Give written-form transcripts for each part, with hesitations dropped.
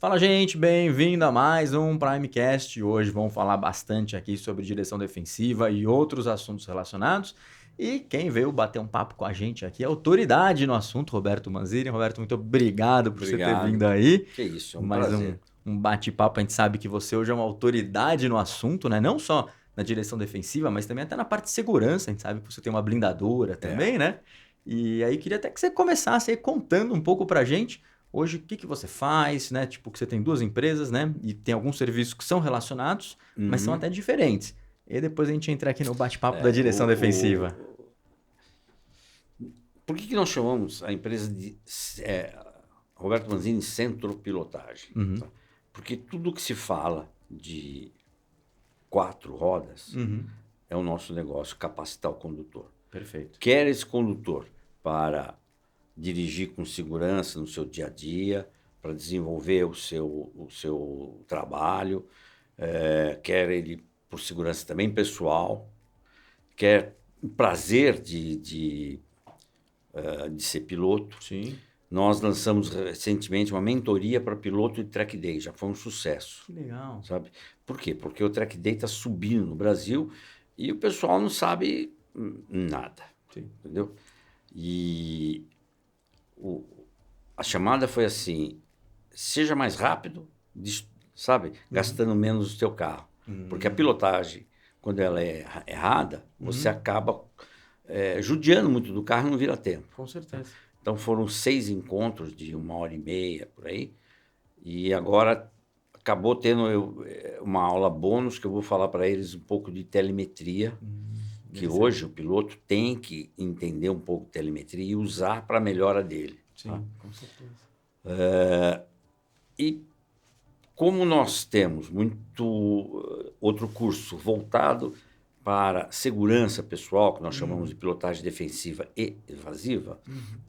Fala, gente, bem-vindo a mais um Primecast. Hoje vamos falar bastante aqui sobre direção defensiva e outros assuntos relacionados. E quem veio bater um papo com a gente aqui é autoridade no assunto, Roberto Manzini. Roberto, muito obrigado por você ter vindo Obrigado. aí. Que isso, é um Mais prazer. um bate-papo. A gente sabe que você hoje é uma autoridade no assunto, né? Não só na direção defensiva, mas também até na parte de segurança. A gente sabe que você tem uma blindadora É. também, né? E aí queria até que você começasse aí contando um pouco pra gente. Hoje, o que que você faz, né? Tipo, que você tem duas empresas, né? E tem alguns serviços que são relacionados, mas são Uhum. até diferentes. E depois a gente entra aqui no bate-papo da É, direção defensiva. Por que nós chamamos a empresa de é, Roberto Manzini Centro Pilotagem? Uhum, Tá? Porque tudo que se fala de quatro rodas uhum, é o nosso negócio, capacitar o condutor. perfeito. Quer esse condutor para dirigir com segurança no seu dia a dia, para desenvolver o seu trabalho, quer ele por segurança também pessoal, quer o prazer de ser piloto. Sim, Nós lançamos recentemente uma mentoria para piloto de track day, já foi um sucesso, que legal. sabe? Por quê? Porque o track day está subindo no Brasil e o pessoal não sabe nada, Sim. entendeu? E o- a chamada foi assim: seja mais rápido, sabe? Uhum, Gastando menos o teu carro. Porque a uhum, pilotagem, quando ela é errada, você uhum, acaba judiando muito do carro e não vira tempo. com certeza. Então foram 6 encontros de 1h30 por aí, e agora acabou tendo uma aula bônus que eu vou falar para eles um pouco de telemetria, que hoje Interessante. o piloto tem que entender um pouco de telemetria e usar para a melhora dele. Tá? Sim, com certeza. E como nós temos muito outro curso voltado para segurança pessoal, que nós chamamos de Uhum, pilotagem defensiva e evasiva, uhum.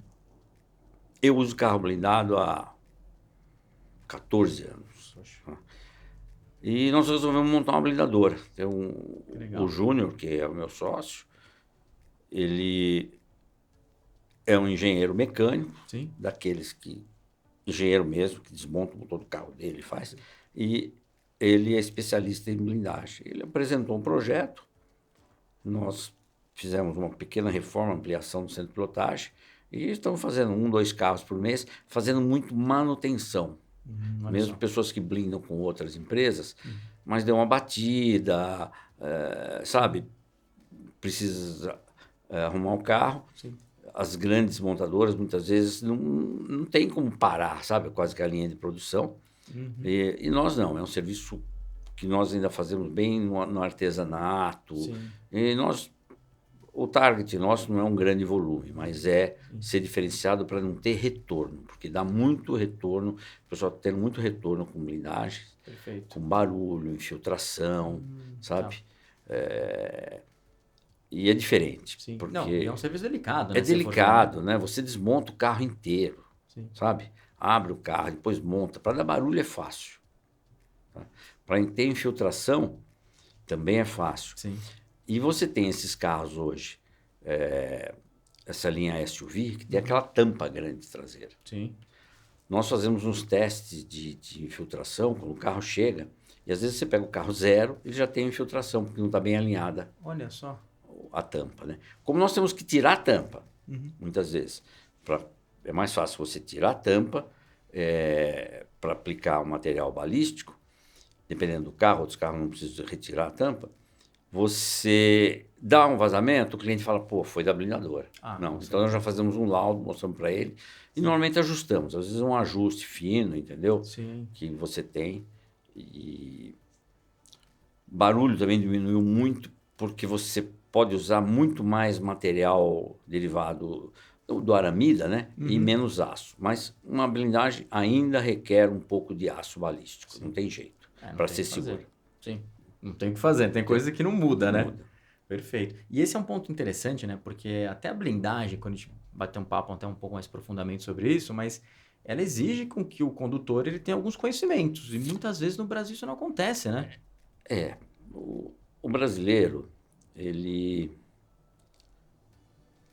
eu uso carro blindado há 14 anos. Poxa, Tá? E nós resolvemos montar uma blindadora. Tem que o legal. Júnior, que é o meu sócio, ele é um engenheiro mecânico, Sim, daqueles que, engenheiro mesmo, que desmonta o motor do carro dele e faz, perfeito. e ele é especialista em blindagem. Ele apresentou um projeto, nós fizemos uma pequena reforma, ampliação do centro de pilotagem, e estamos fazendo 2 carros por mês, fazendo muito manutenção. Olha Mesmo só. pessoas que blindam com outras empresas, Uhum, mas deu uma batida, sabe, precisa arrumar um carro. sim. As grandes montadoras muitas vezes não tem como parar, sabe, quase que a linha de produção. Uhum, E nós não, é um serviço que nós ainda fazemos bem no artesanato. sim, E o target nosso não é um grande volume, mas é sim. ser diferenciado para não ter retorno, porque dá muito retorno, o pessoal está tendo muito retorno com blindagem, Perfeito. com barulho, infiltração, Tá. sabe? E é diferente, Sim. Não, e é um porque serviço delicado, é né? Se você for ver, né? delicado, né? Você desmonta o carro inteiro, Sim. sabe? Abre o carro, depois monta. Para dar barulho é fácil. Tá? Para ter infiltração também é fácil. Sim. E você tem esses carros hoje, essa linha SUV, que tem Uhum. aquela tampa grande traseira. Sim. Nós fazemos uns testes de infiltração quando o carro chega, e às vezes você pega o carro zero, ele já tem infiltração, porque não está bem alinhada Olha só. a tampa, né? Como nós temos que tirar a tampa, Uhum. muitas vezes, é mais fácil você tirar a tampa para aplicar o material balístico, dependendo do carro, outros carros não precisam retirar a tampa. Você dá um vazamento, o cliente fala, pô, foi da blindadora. Ah, Não, com então nós já certeza. fazemos um laudo, mostramos para ele e Sim. normalmente ajustamos. Às vezes é um ajuste fino, entendeu? Sim. Que você tem. E barulho também diminuiu muito, porque você pode usar muito mais material derivado do aramida, né? E Uhum. menos aço. Mas uma blindagem ainda requer um pouco de aço balístico, não Sim. tem jeito, É, não para tem o ser que fazer. seguro. Sim. Não tem o que fazer. Tem Tem, coisa que não muda, não né? muda. Perfeito. E esse é um ponto interessante, né? Porque até a blindagem, quando a gente bater um papo até um pouco mais profundamente sobre isso, mas ela exige com que o condutor ele tenha alguns conhecimentos. E muitas vezes no Brasil isso não acontece, né? É, o brasileiro, ele,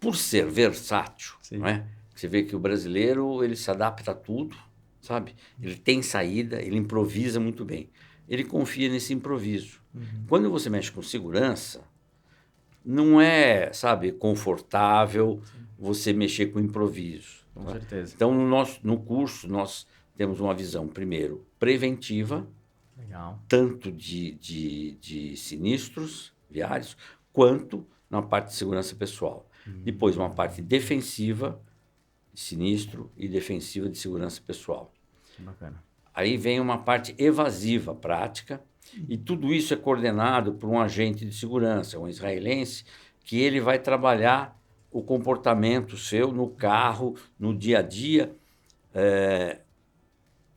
por ser versátil, não Sim. é? Você vê que o brasileiro ele se adapta a tudo, sabe? Ele tem saída, ele improvisa muito bem. Ele confia nesse improviso. Quando você mexe com segurança, não é, sabe, confortável você mexer com improviso. Com Tá? certeza. Então, no curso, nós temos uma visão, primeiro, preventiva, Legal. tanto de sinistros viários, quanto na parte de segurança pessoal. Depois, uma parte defensiva de sinistro e defensiva de segurança pessoal. Que bacana. Aí vem uma parte evasiva prática, e tudo isso é coordenado por um agente de segurança, um israelense, que ele vai trabalhar o comportamento seu no carro, no dia a dia,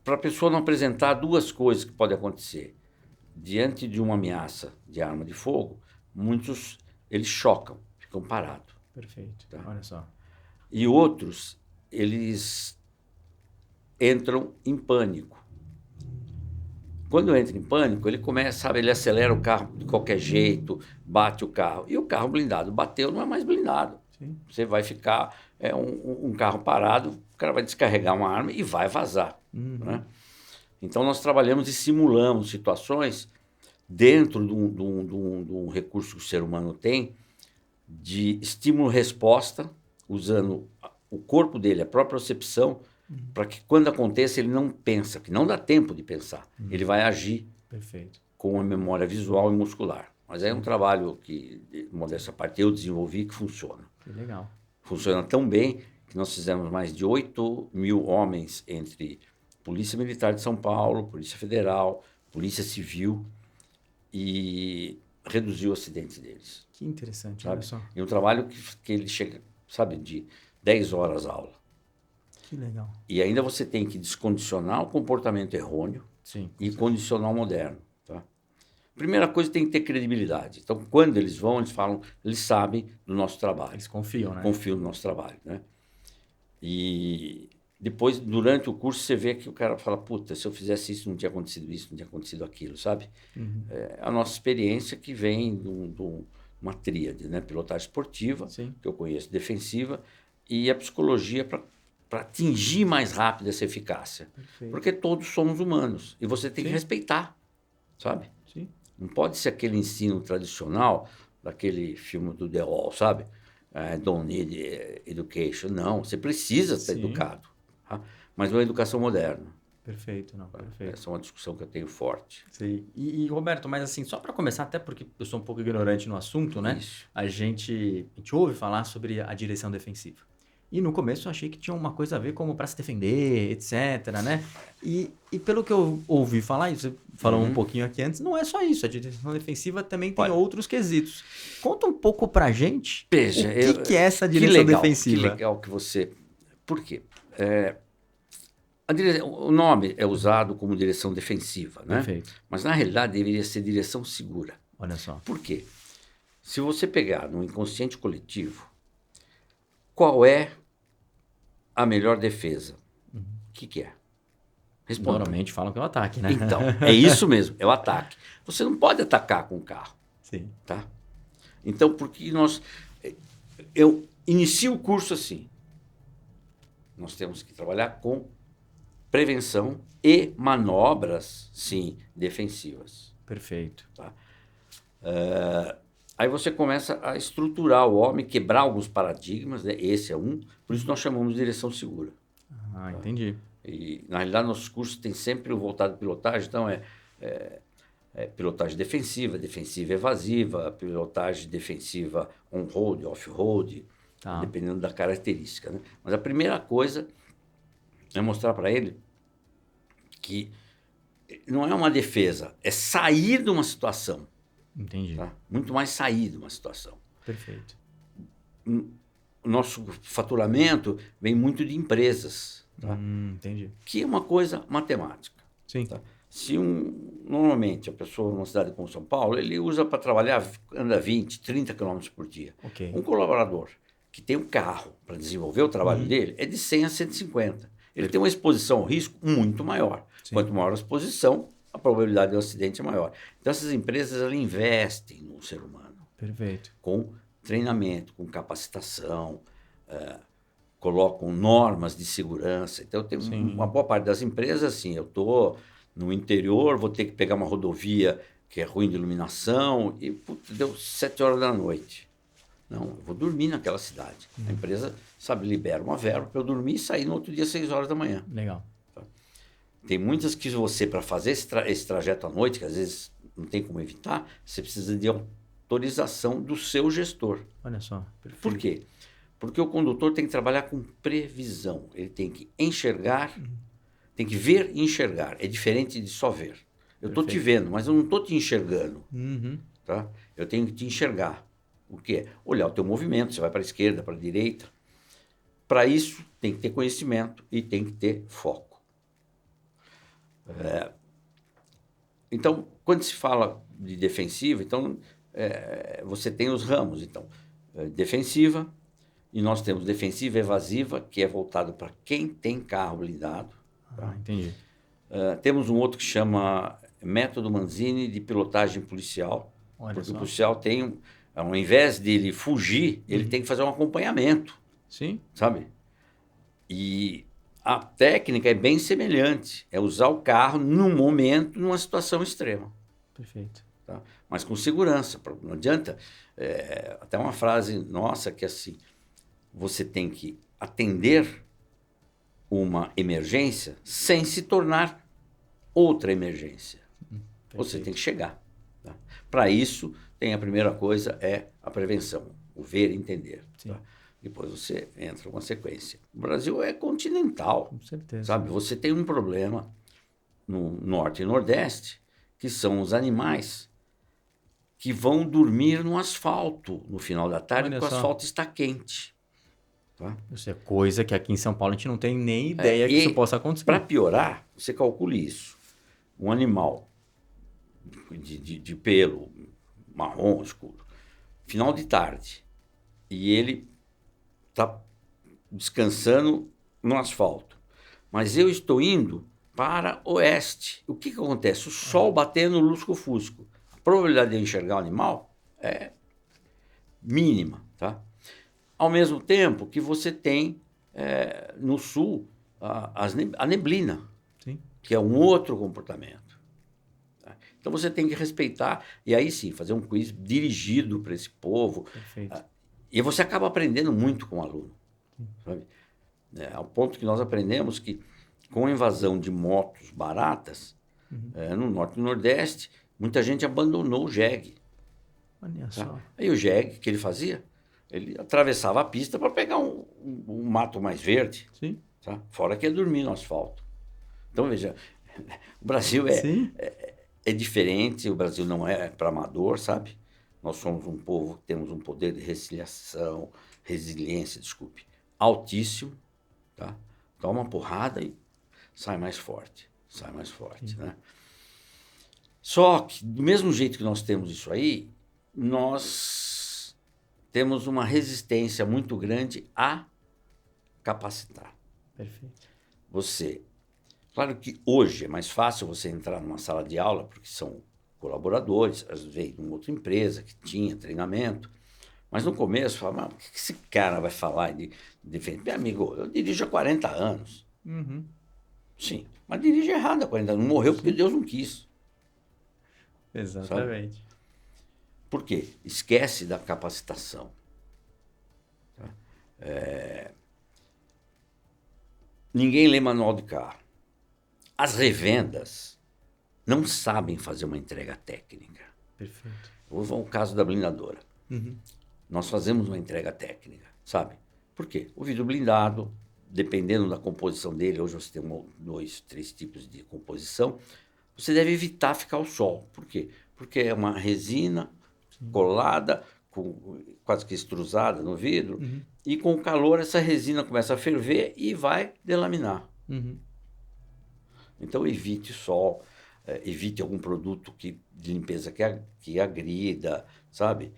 para a pessoa não apresentar duas coisas que podem acontecer. Diante de uma ameaça de arma de fogo, muitos eles chocam, ficam parados. Perfeito. Tá. Olha só. E outros, eles entram em pânico. Quando entra em pânico, ele começa, sabe, ele acelera o carro de qualquer jeito, bate o carro. E o carro blindado bateu, não é mais blindado. Sim. Você vai ficar um carro parado, o cara vai descarregar uma arma e vai vazar. Né? Então, nós trabalhamos e simulamos situações dentro de um recurso que o ser humano tem de estímulo-resposta, usando o corpo dele, a própria percepção, para que quando aconteça ele não pensa, que não dá tempo de pensar. Ele vai agir Perfeito. com a memória visual e muscular. Mas é um trabalho que, modéstia à parte, eu desenvolvi que funciona. Que legal. Funciona tão bem que nós fizemos mais de 8.000 homens entre Polícia Militar de São Paulo, Polícia Federal, Polícia Civil, e reduziu o acidente deles. Que interessante, Sabe? olha só. E um trabalho que ele chega, sabe, de 10 horas aula. Que legal. E ainda você tem que descondicionar o comportamento errôneo Sim. e condicionar o moderno. Tá? Primeira coisa, tem que ter credibilidade. Então, quando eles vão, eles falam, eles sabem do nosso trabalho. Eles confiam, né? Confiam no nosso trabalho. Né? E depois, durante o curso, você vê que o cara fala, puta, se eu fizesse isso, não tinha acontecido isso, não tinha acontecido aquilo, sabe? É a nossa experiência que vem de uma tríade, né? Pilotagem esportiva, Sim. que eu conheço, defensiva, e a psicologia para atingir mais rápido essa eficácia. Perfeito. Porque todos somos humanos e você tem que Sim. respeitar, sabe? Sim. Não pode ser aquele ensino tradicional daquele filme do The Wall, sabe? Don't need education. Não, você precisa ser Sim. educado. Tá? Mas uma educação moderna. Perfeito, não, perfeito. Essa é uma discussão que eu tenho forte. Sim. E, Roberto, mas assim, só para começar, até porque eu sou um pouco ignorante no assunto, né? Isso. A gente ouve falar sobre a direção defensiva. E no começo eu achei que tinha uma coisa a ver como para se defender, etc, né? E pelo que eu ouvi falar, e você falou um pouquinho aqui antes, não é só isso. A direção defensiva também tem Olha, outros quesitos. Conta um pouco pra gente veja, o que é essa direção defensiva. Que legal que você... Por quê? O nome é usado como direção defensiva, né? Perfeito. Mas na realidade deveria ser direção segura. Olha só. Por quê? Se você pegar no inconsciente coletivo, qual é a melhor defesa? O que é? Responda. Normalmente falam que é o ataque, né? Então, é isso mesmo, é o ataque. Você não pode atacar com o carro, Sim. tá? Então, porque eu inicio o curso assim. Nós temos que trabalhar com prevenção e manobras, sim, defensivas. Perfeito. Tá? Aí você começa a estruturar o homem, quebrar alguns paradigmas, né? Esse é um, por isso nós chamamos de direção segura. Ah, entendi. E, na realidade, nossos cursos têm sempre o voltado à pilotagem, então pilotagem defensiva, defensiva evasiva, pilotagem defensiva on-road, off-road, Tá. dependendo da característica. Né? Mas a primeira coisa é mostrar para ele que não é uma defesa, é sair de uma situação. Entendi. Tá? Muito mais sair de uma situação. Perfeito. O nosso faturamento vem muito de empresas, tá? Entendi. Que é uma coisa matemática. Sim. Tá? Normalmente, a pessoa numa cidade como São Paulo, ele usa para trabalhar, anda 20, 30 quilômetros por dia. Ok. Um colaborador que tem um carro para desenvolver o trabalho dele é de 100 a 150. Ele tem uma exposição ao risco muito maior. Sim. Quanto maior a exposição, a probabilidade de um acidente é maior. Então, essas empresas elas investem no ser humano. Perfeito. Com treinamento, com capacitação. colocam normas de segurança. Então, tem Sim. uma boa parte das empresas, assim, eu estou no interior, vou ter que pegar uma rodovia que é ruim de iluminação e putz, deu 7 horas da noite. Não, eu vou dormir naquela cidade. A empresa, sabe, libera uma verba para eu dormir e sair no outro dia às 6 horas da manhã. Legal. Tem muitas que você, para fazer esse trajeto à noite, que às vezes não tem como evitar, você precisa de autorização do seu gestor. Olha só. Perfeito. Por quê? Porque o condutor tem que trabalhar com previsão. Ele tem que enxergar, tem que ver e enxergar. É diferente de só ver. Eu estou te vendo, mas eu não estou te enxergando. Uhum. Tá? Eu tenho que te enxergar. O que é? Olhar o teu movimento, você vai para a esquerda, para a direita. Para isso, tem que ter conhecimento e tem que ter foco. Então, quando se fala de defensiva, então, você tem os ramos. Então, defensiva, e nós temos defensiva evasiva, que é voltado para quem tem carro blindado. Tá? Entendi. Temos um outro que chama método Manzini de pilotagem policial. Olha Porque só. o policial tem, ao invés dele fugir, ele tem que fazer um acompanhamento, Sim. sabe? E a técnica é bem semelhante, é usar o carro num momento, numa situação extrema. Perfeito. Tá? Mas com segurança, não adianta. Até uma frase nossa que é assim, você tem que atender uma emergência sem se tornar outra emergência. Você tem que chegar. Tá? Para isso, tem a primeira coisa, é a prevenção, o ver e entender. Tá? Depois você entra uma sequência. O Brasil é continental. Com certeza. Sabe? Você tem um problema no norte e nordeste, que são os animais que vão dormir no asfalto no final da tarde, Olha porque o só. asfalto está quente. Tá? Isso é coisa que aqui em São Paulo a gente não tem nem ideia que isso possa acontecer. Para piorar, você calcule isso. Um animal de pelo marrom escuro, final de tarde, e ele está descansando no asfalto. Mas eu estou indo para oeste. O que acontece? O sol batendo no lusco-fusco. A probabilidade de eu enxergar o animal é mínima. Tá? Ao mesmo tempo que você tem no sul a neblina, Sim. que é um outro comportamento. Tá? Então você tem que respeitar, e aí sim, fazer um quiz dirigido para esse povo. Perfeito. E você acaba aprendendo muito com o aluno. Sabe? Ao ponto que nós aprendemos que, com a invasão de motos baratas, no Norte e no Nordeste, muita gente abandonou o jegue. Olha Tá? só. Aí o jegue, que ele fazia? Ele atravessava a pista para pegar um mato mais verde. Sim. Tá? Fora que ia dormir no asfalto. Então, veja, o Brasil Sim. é diferente, o Brasil não é para amador, sabe? Nós somos um povo que temos um poder de resiliência, desculpe, altíssimo. Tá? Toma uma porrada e sai mais forte, né? Só que, do mesmo jeito que nós temos isso aí, nós temos uma resistência muito grande a capacitar. Perfeito. Claro que hoje é mais fácil você entrar numa sala de aula, porque são colaboradores, às vezes de uma outra empresa que tinha treinamento, mas no começo, falava, mas o que esse cara vai falar de defender? Meu amigo, eu dirijo há 40 anos. Uhum. Sim, mas dirige errado há 40 anos. Não morreu porque Deus não quis. Exatamente. Sabe? Por quê? Esquece da capacitação. Tá? Ninguém lê manual de carro. As revendas não sabem fazer uma entrega técnica. Perfeito. Vou ao caso da blindadora. Uhum. Nós fazemos uma entrega técnica, sabe? Por quê? O vidro blindado, dependendo da composição dele, hoje você tem 2, 3 tipos de composição, você deve evitar ficar ao sol. Por quê? Porque é uma resina colada, quase que extrusada no vidro, e com o calor essa resina começa a ferver e vai delaminar. Uhum. Então evite sol, evite algum produto de limpeza que agrida, sabe?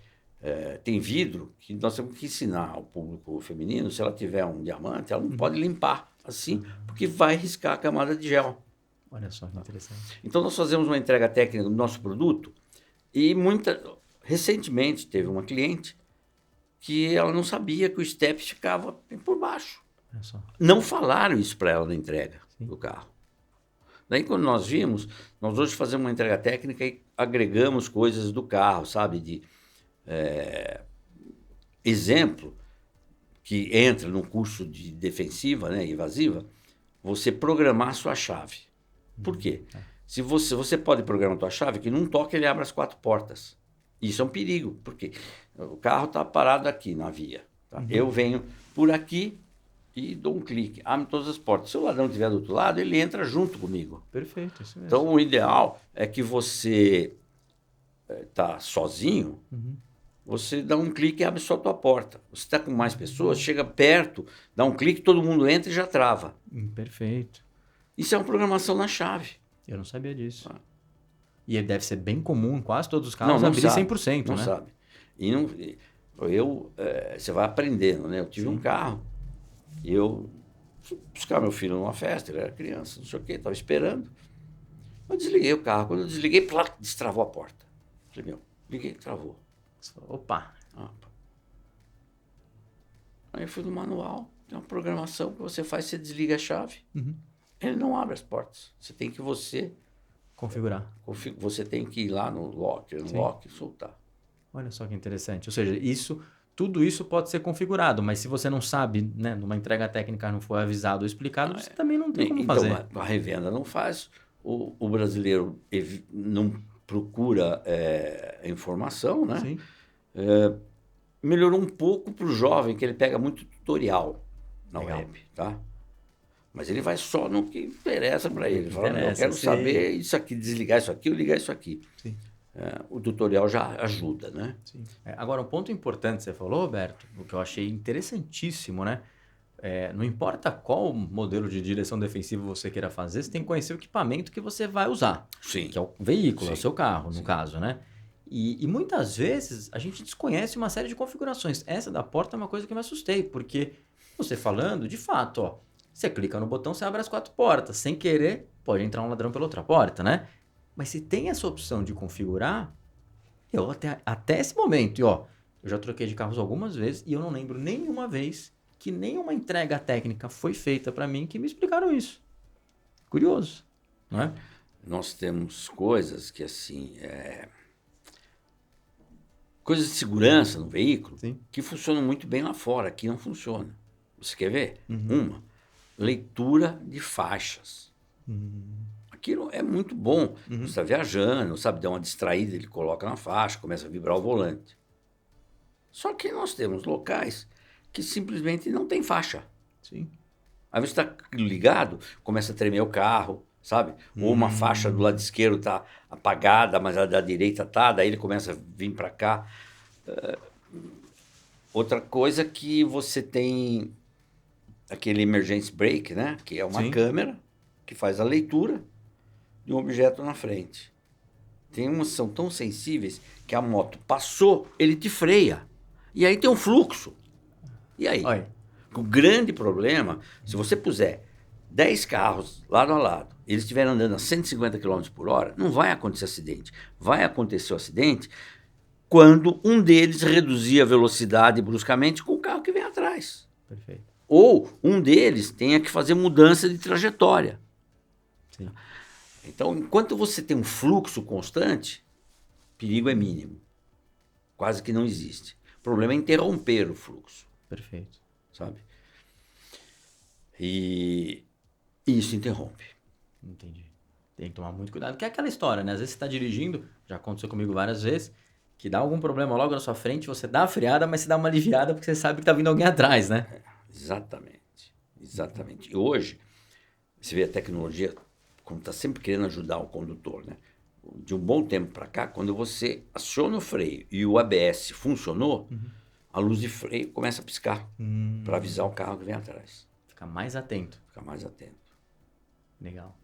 Tem vidro que nós temos que ensinar ao público feminino, se ela tiver um diamante, ela não pode limpar assim, porque vai riscar a camada de gel. Olha só que interessante. Então nós fazemos uma entrega técnica do nosso produto e recentemente teve uma cliente que ela não sabia que o step ficava por baixo. Olha só. Não falaram isso para ela na entrega Sim. do carro. Daí, quando nós vimos, nós hoje fazemos uma entrega técnica e agregamos coisas do carro, sabe? Exemplo, que entra no curso de defensiva, né, invasiva, você programar a sua chave. Por quê? Se você pode programar a sua chave que num toque ele abre as 4 portas. Isso é um perigo, porque o carro está parado aqui na via. Tá? Eu venho por aqui e dou um clique, abre todas as portas. Se o ladrão estiver do outro lado, ele entra junto comigo. Perfeito, isso mesmo. Então, o ideal é que você está sozinho, você dá um clique e abre só a tua porta. Você está com mais pessoas, chega perto, dá um clique, todo mundo entra e já trava. Perfeito. Isso é uma programação na chave. Eu não sabia disso. Ah. E deve ser bem comum em quase todos os carros não abrir sabe, 100%, não né? sabe. E não, você vai aprendendo, né? Eu tive um carro e eu fui buscar meu filho numa festa, ele era criança, não sei o quê, estava esperando. Eu desliguei o carro. Quando eu desliguei, plá, destravou a porta. Falei, meu, liguei, travou. Opa! Aí eu fui no manual, tem uma programação que você faz, você desliga a chave. Ele não abre as portas. Você tem que Configurar. Você tem que ir lá no lock e soltar. Olha só que interessante. Ou seja, tudo isso pode ser configurado, mas se você não sabe, né, numa entrega técnica não foi avisado ou explicado, você também não tem como fazer. Então, a revenda não faz. O brasileiro não procura informação, né? Sim. Melhorou um pouco para o jovem, que ele pega muito tutorial na Legal. web, tá? Mas ele vai só no que interessa para ele. Ele fala, eu interessa, quero sim. saber isso aqui, desligar isso aqui ou ligar isso aqui. Sim. O tutorial já ajuda, né? Sim. Agora, um ponto importante que você falou, Roberto, o que eu achei interessantíssimo, né? Não importa qual modelo de direção defensiva você queira fazer, você tem que conhecer o equipamento que você vai usar. Sim. Que é o veículo, é o Sim. seu carro, no Sim. caso, né? E muitas vezes a gente desconhece uma série de configurações. Essa da porta é uma coisa que me assustei, porque você falando, de fato, ó, você clica no botão, você abre as 4 portas. Sem querer, pode entrar um ladrão pela outra porta, né? Mas se tem essa opção de configurar, eu até esse momento, e ó, eu já troquei de carros algumas vezes e eu não lembro nenhuma vez que nenhuma entrega técnica foi feita para mim que me explicaram isso. Curioso, não é? Nós temos coisas que, assim, coisas de segurança no veículo Sim. que funcionam muito bem lá fora, aqui não funciona. Você quer ver? Uma, leitura de faixas. Aquilo é muito bom. Você está viajando, sabe, dá uma distraída, ele coloca na faixa, começa a vibrar o volante. Só que nós temos locais que simplesmente não tem faixa. Sim. Aí você está ligado, começa a tremer o carro, sabe? Ou uma faixa do lado esquerdo está apagada, mas a da direita tá, daí ele começa a vir para cá. Outra coisa que você tem aquele emergency brake, né? Que é uma Sim. câmera que faz a leitura de um objeto na frente. Tem umas que são tão sensíveis que a moto passou, ele te freia. E aí tem um fluxo. E aí? Olha. O grande problema, se você puser 10 carros lado a lado, eles estiverem andando a 150 km por hora, não vai acontecer acidente. Vai acontecer o acidente quando um deles reduzir a velocidade bruscamente com o carro que vem atrás. Perfeito. Ou um deles tenha que fazer mudança de trajetória. Sim. Então, enquanto você tem um fluxo constante, perigo é mínimo. Quase que não existe. O problema é interromper o fluxo. Perfeito. Sabe? E isso interrompe. Entendi. Tem que tomar muito cuidado, que é aquela história, né? Às vezes você está dirigindo, já aconteceu comigo várias vezes, que dá algum problema logo na sua frente, você dá a freada, mas você dá uma aliviada porque você sabe que tá vindo alguém atrás, né? Exatamente. Exatamente. E hoje, você vê a tecnologia como está sempre querendo ajudar o condutor, né? De um bom tempo para cá, quando você aciona o freio e o ABS funcionou, a luz de freio começa a piscar para avisar o carro que vem atrás. Fica mais atento. Fica mais atento. Legal.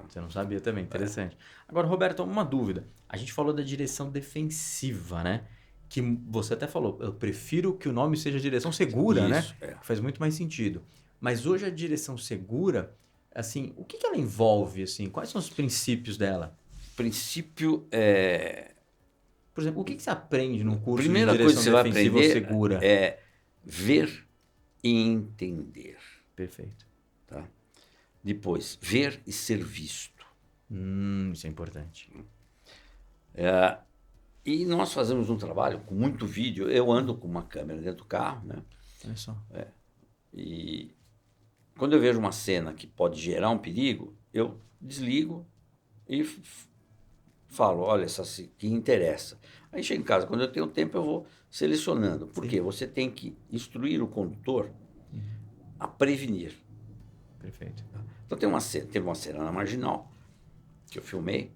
Você não sabia também, interessante. Agora, Roberto, uma dúvida. A gente falou da direção defensiva, né? Que você até falou, eu prefiro que o nome seja direção segura, né? Isso, é. Faz muito mais sentido. Mas hoje a direção segura, assim, o que ela envolve, assim? Quais são os princípios dela? Princípio é... Por exemplo, o que você aprende num curso Primeira de coisa que direção você vai defensiva ou aprender segura? é ver e entender. Perfeito. Tá? Depois, ver e ser visto. Isso é importante. E nós fazemos um trabalho com muito vídeo. Eu ando com uma câmera dentro do carro, né? Olha só. E quando eu vejo uma cena que pode gerar um perigo, eu desligo e falo, olha, essa aqui interessa. Aí chego em casa, quando eu tenho tempo, eu vou selecionando. Por quê? Você tem que instruir o condutor a prevenir. Perfeito. Então teve uma cena na Marginal, que eu filmei.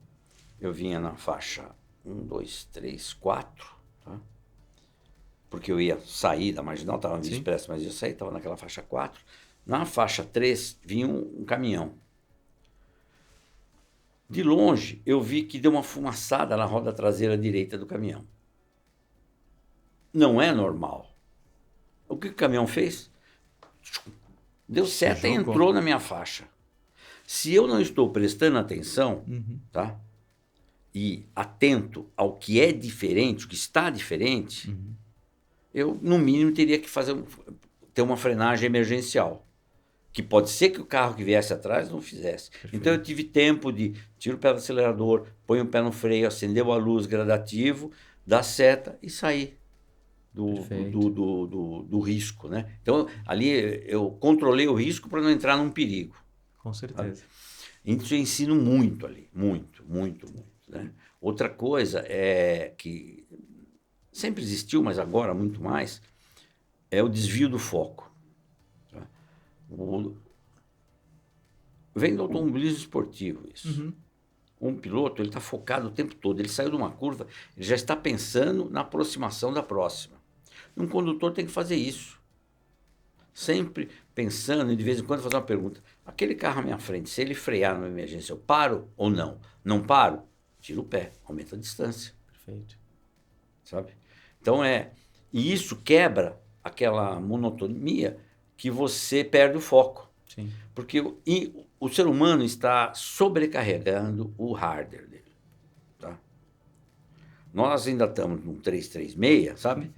Eu vinha na faixa 1, 2, 3, 4, tá? Porque eu ia sair da Marginal, estava na Via Expressa, mas ia sair, estava naquela faixa 4. Na faixa 3 vinha um caminhão. De longe, eu vi que deu uma fumaçada na roda traseira direita do caminhão. Não é normal. O que o caminhão fez? Deu seta e entrou na minha faixa. Se eu não estou prestando atenção, tá? E atento ao que é diferente, o que está diferente, eu, no mínimo, teria que ter uma frenagem emergencial. Que pode ser que o carro que viesse atrás não fizesse. Perfeito. Então eu tive tempo de tirar o pé do acelerador, põe o pé no freio, acendeu a luz gradativo, dá seta e sair do risco, né? Então ali eu controlei o risco para não entrar num perigo. Com certeza. Isso eu ensino muito ali, muito, né? Outra coisa é que sempre existiu, mas agora muito mais, é o desvio do foco. Vem do automobilismo esportivo isso. Um piloto, ele está focado o tempo todo. Ele saiu de uma curva, ele já está pensando na aproximação da próxima. Um condutor tem que fazer isso. Sempre pensando e de vez em quando fazer uma pergunta. Aquele carro à minha frente, se ele frear numa emergência, eu paro ou não? Não paro? Tira o pé, aumenta a distância. Perfeito. Sabe? Então e isso quebra aquela monotonia que você perde o foco. Sim. Porque o ser humano está sobrecarregando o hardware dele. Tá? Nós ainda estamos no 336, sabe?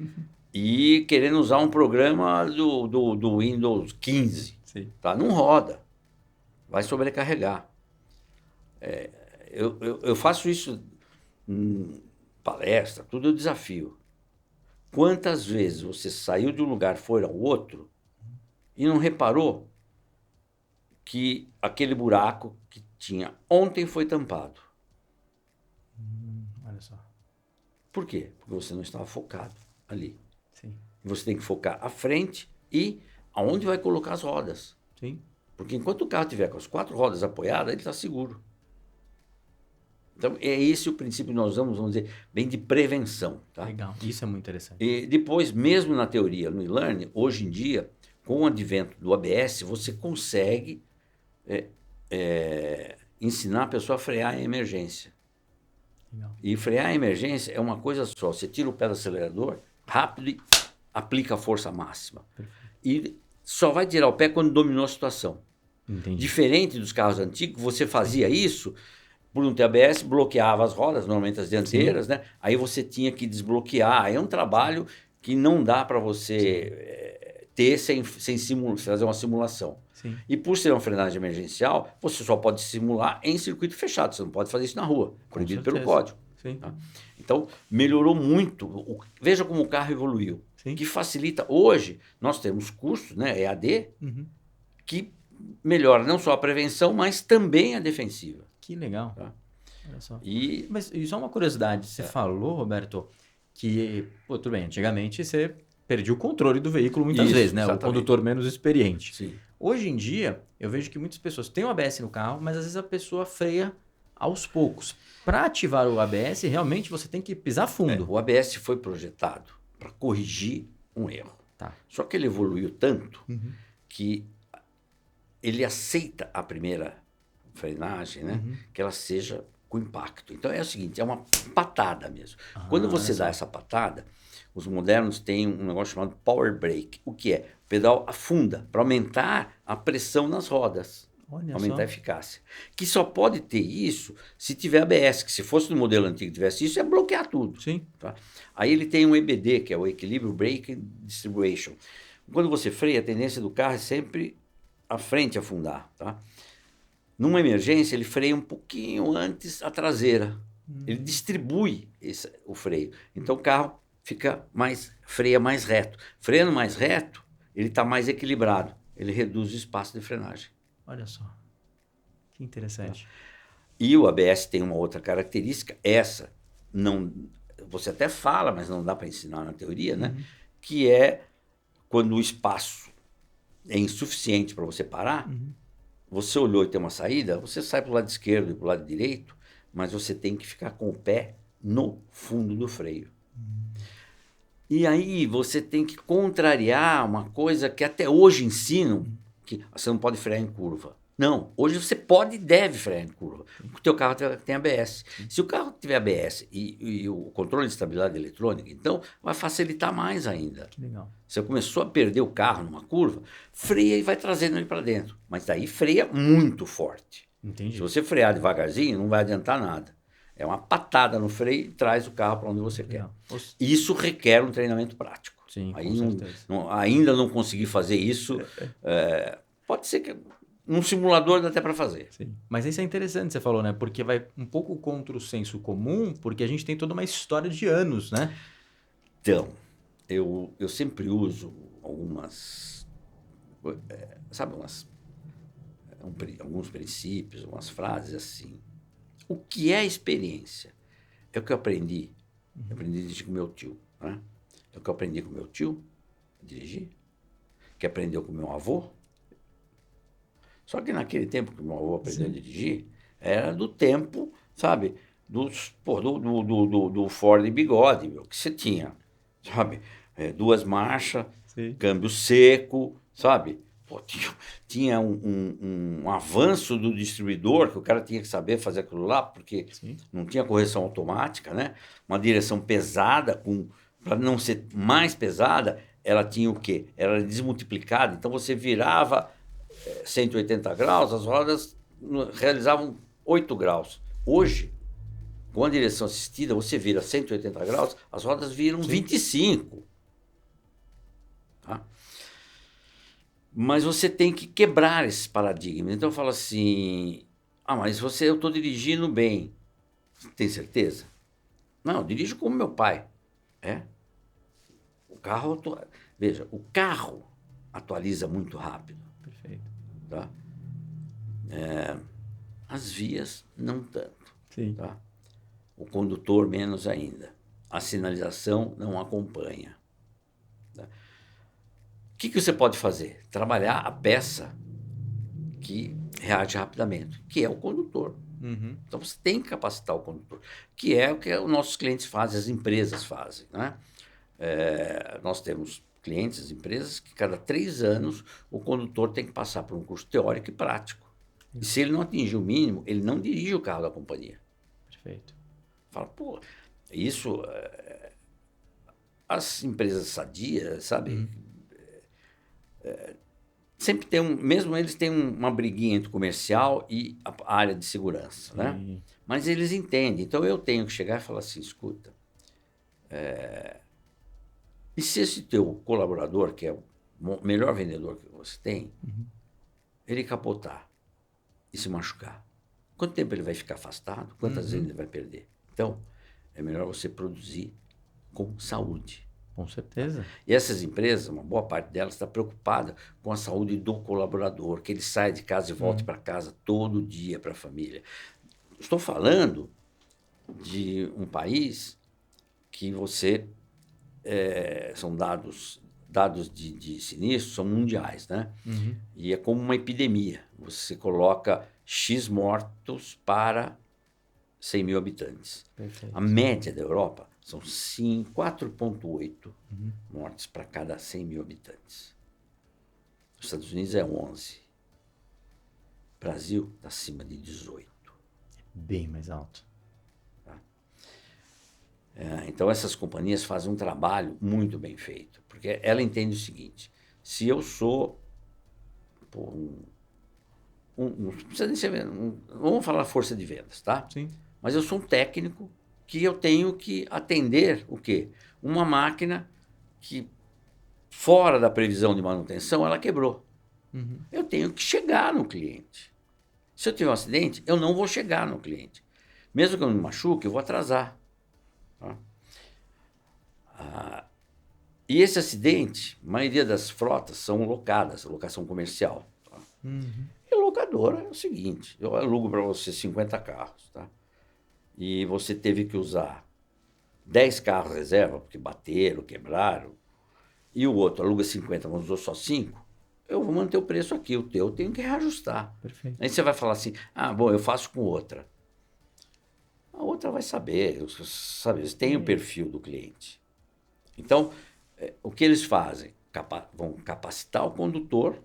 E querendo usar um programa do Windows 15. Sim. Tá? Não roda. Vai sobrecarregar. Eu faço isso em palestra, tudo eu desafio. Quantas vezes você saiu de um lugar, foi ao outro, e não reparou que aquele buraco que tinha ontem foi tampado? Olha só. Por quê? Porque você não estava focado ali. Sim. Você tem que focar à frente e aonde vai colocar as rodas. Sim. Porque enquanto o carro estiver com as 4 rodas apoiadas, ele está seguro. Então, é esse o princípio que nós vamos dizer, bem de prevenção. Tá? Legal, isso é muito interessante. E depois, mesmo na teoria, no e-learning, hoje em dia, com o advento do ABS, você consegue ensinar a pessoa a frear em emergência. Legal. E frear em emergência é uma coisa só. Você tira o pé do acelerador, rápido e aplica a força máxima. Perfeito. E só vai tirar o pé quando dominou a situação. Entendi. Diferente dos carros antigos, você fazia isso, por não ter ABS, bloqueava as rodas, normalmente as dianteiras, né? Aí você tinha que desbloquear. Aí é um trabalho que não dá para você ter sem fazer uma simulação. Sim. E por ser uma frenagem emergencial, você só pode simular em circuito fechado. Você não pode fazer isso na rua, proibido pelo código. Sim. Tá? Então, melhorou muito. Veja como o carro evoluiu. Sim. Que facilita. Hoje, nós temos cursos, né, EAD, que melhora não só a prevenção, mas também a defensiva. Que legal. Tá? Olha só. E Mas só uma curiosidade. Você falou, Roberto, que, tudo bem, antigamente você perdia o controle do veículo muitas vezes, né? Exatamente. O condutor menos experiente. Sim. Hoje em dia, eu vejo que muitas pessoas têm o ABS no carro, mas às vezes a pessoa freia aos poucos. Para ativar o ABS, realmente você tem que pisar fundo. O ABS foi projetado para corrigir um erro. Tá. Só que ele evoluiu tanto que ele aceita a primeira frenagem, né? Que ela seja com impacto. Então é o seguinte, é uma patada mesmo. Quando você dá essa patada, os modernos têm um negócio chamado power brake. O que é? O pedal afunda para aumentar a pressão nas rodas. Olha aumentar só. a eficácia. Que só pode ter isso se tiver ABS, que se fosse no modelo antigo e tivesse isso, ia bloquear tudo. Sim. Tá? Aí ele tem um EBD, que é o Equilibrium Brake Distribution. Quando você freia, a tendência do carro é sempre a frente afundar, tá? Numa emergência, ele freia um pouquinho antes a traseira. Ele distribui o freio. Então o carro freia mais reto. Freando mais reto, ele está mais equilibrado. Ele reduz o espaço de frenagem. Olha só. Que interessante. E o ABS tem uma outra característica, essa não, você até fala, mas não dá para ensinar na teoria, né? Que é quando o espaço é insuficiente para você parar, você olhou e tem uma saída, você sai para o lado esquerdo e para o lado direito, mas você tem que ficar com o pé no fundo do freio. E aí você tem que contrariar uma coisa que até hoje ensinam, que você não pode frear em curva. Não, hoje você pode e deve frear em curva, porque o teu carro tem ABS. Se o carro tiver ABS e o controle de estabilidade eletrônica, então vai facilitar mais ainda. Que legal. Você começou a perder o carro numa curva, freia e vai trazendo ele para dentro. Mas daí freia muito forte. Entendi. Se você frear devagarzinho, não vai adiantar nada. É uma patada no freio e traz o carro para onde você quer. Isso requer um treinamento prático. Sim, aí com ainda não consegui fazer isso. Pode ser que num simulador dá até para fazer. Sim. Mas isso é interessante, você falou, né? Porque vai um pouco contra o senso comum, porque a gente tem toda uma história de anos, né? Então, eu sempre uso algumas, sabe, alguns princípios, umas frases assim. O que é experiência? É o que eu aprendi. Eu aprendi a dirigir com meu tio. Né? É o que eu aprendi com meu tio, a dirigir. Que aprendeu com meu avô. Só que naquele tempo que meu avô aprendeu a dirigir, era do tempo, sabe, do Ford Bigode, meu, que você tinha, sabe, 2 marchas, câmbio seco, sabe, tinha um avanço do distribuidor, que o cara tinha que saber fazer aquilo lá, porque não tinha correção automática, né? Uma direção pesada, para não ser mais pesada, ela tinha o quê? Ela era desmultiplicada, então você virava 180 graus, as rodas realizavam 8 graus. Hoje, com a direção assistida, você vira 180 graus, as rodas viram 25. Tá? Mas você tem que quebrar esse paradigma. Então eu falo assim, mas eu estou dirigindo bem. Tem certeza? Não, eu dirijo como meu pai. O carro, veja, o carro atualiza muito rápido. Perfeito. Tá? As vias não tanto. Sim. Tá? O condutor menos ainda. A sinalização não acompanha. Tá? O que você pode fazer? Trabalhar a peça que reage rapidamente, que é o condutor. Então você tem que capacitar o condutor, que é o que os nossos clientes fazem, as empresas fazem. Né? Nós temos clientes, empresas, que cada 3 anos o condutor tem que passar por um curso teórico e prático. E se ele não atingir o mínimo, ele não dirige o carro da companhia. Perfeito. Fala, isso... as empresas sadias, sabe? Sempre tem mesmo eles têm uma briguinha entre o comercial e a área de segurança, né? Mas eles entendem. Então eu tenho que chegar e falar assim, escuta, e se esse teu colaborador, que é o melhor vendedor que você tem, ele capotar e se machucar, quanto tempo ele vai ficar afastado? Quantas vezes ele vai perder? Então, é melhor você produzir com saúde. Com certeza. E essas empresas, uma boa parte delas está preocupada com a saúde do colaborador, que ele saia de casa e volte para casa todo dia para a família. Estou falando de um país que são dados de sinistro, são mundiais, né? E é como uma epidemia. Você coloca X mortos para 100 mil habitantes. Perfeito. A média da Europa são 4,8 mortes para cada 100 mil habitantes. Os Estados Unidos é 11. Brasil está acima de 18. Bem mais alto. Então essas companhias fazem um trabalho muito bem feito, porque ela entende o seguinte: se eu sou não precisa nem ser, vamos falar força de vendas, tá? Sim. Mas eu sou um técnico que eu tenho que atender o quê? Uma máquina que, fora da previsão de manutenção, ela quebrou. Uhum. Eu tenho que chegar no cliente. Se eu tiver um acidente, eu não vou chegar no cliente. Mesmo que eu me machuque, eu vou atrasar. Tá? E esse acidente, a maioria das frotas são locadas, locação comercial. Tá? Uhum. E locadora é o seguinte, eu alugo para você 50 carros, tá? E você teve que usar 10 carros reserva, porque bateram, quebraram, e o outro aluga 50, mas usou só 5, eu vou manter o preço aqui, o teu eu tenho que reajustar. Perfeito. Aí você vai falar assim, bom, eu faço com outra. A outra vai saber, sabe, eles têm o perfil do cliente. Então, o que eles fazem? Vão capacitar o condutor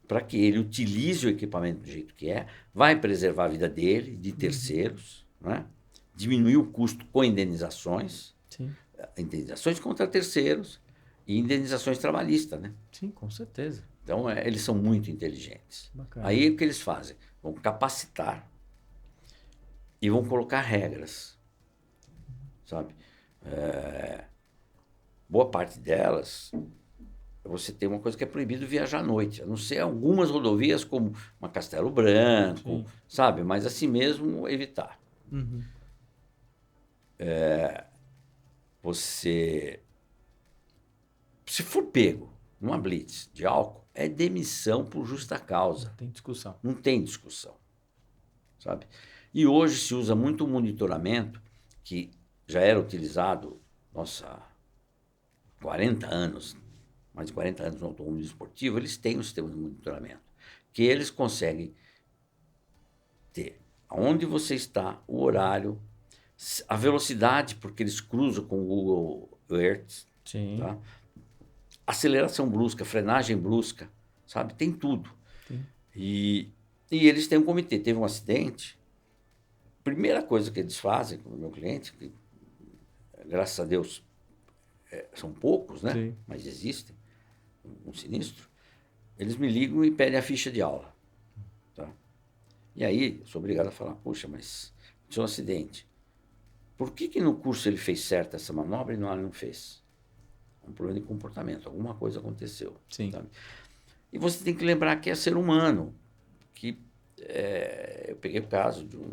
para que ele utilize o equipamento do jeito que é, vai preservar a vida dele, de terceiros, né? Diminuir o custo com indenizações, Sim. indenizações contra terceiros e indenizações trabalhistas, né? Sim, com certeza. Então, eles são muito inteligentes. Bacana. Aí, o que eles fazem? Vão capacitar e vão colocar regras, sabe? Boa parte delas, você tem uma coisa que é proibido viajar à noite, a não ser algumas rodovias como uma Castelo Branco, Sim. sabe? Mas assim mesmo evitar. Uhum. Você, se for pego numa blitz de álcool, é demissão por justa causa. Tem discussão. Não tem discussão, sabe? E hoje se usa muito o monitoramento, que já era utilizado, nossa, há 40 anos, mais de 40 anos no automobilismo esportivo, eles têm um sistema de monitoramento, que eles conseguem ter aonde você está, o horário, a velocidade, porque eles cruzam com o Google Earth, Sim. tá? Aceleração brusca, frenagem brusca, sabe? Tem tudo. Sim. E eles têm um comitê. Teve um acidente, primeira coisa que eles fazem com o meu cliente, que, graças a Deus, são poucos, né? Sim. Mas existem, um sinistro, eles me ligam e pedem a ficha de aula. Tá? E aí, eu sou obrigado a falar, puxa, mas tinha um acidente. Por que no curso ele fez certa essa manobra e ele não fez? Um problema de comportamento, alguma coisa aconteceu. Sim. Sabe? E você tem que lembrar que é ser humano, que eu peguei o caso de um...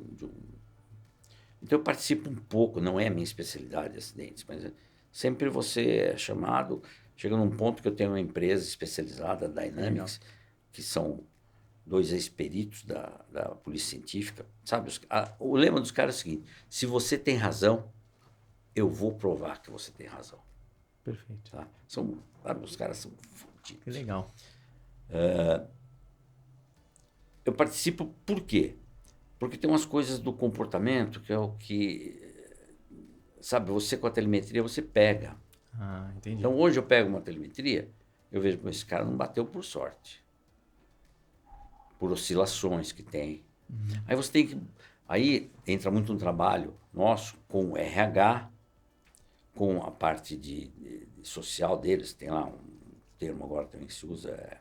Então eu participo um pouco, não é a minha especialidade de acidentes, mas sempre você é chamado, chega num ponto que eu tenho uma empresa especializada, Dynamics, que são 2 ex-peritos da Polícia Científica, sabe? O lema dos caras é o seguinte, se você tem razão, eu vou provar que você tem razão. Perfeito. Tá? Sabe, os caras são fodidos. Que legal. Eu participo por quê? Porque tem umas coisas do comportamento que é o que... Sabe, você com a telemetria, você pega. Entendi. Então, hoje eu pego uma telemetria, eu vejo que esse cara não bateu por sorte. Por oscilações que tem. Aí você tem que... Aí entra muito um trabalho nosso com o RH, com a parte de social deles, tem lá um termo agora também que se usa...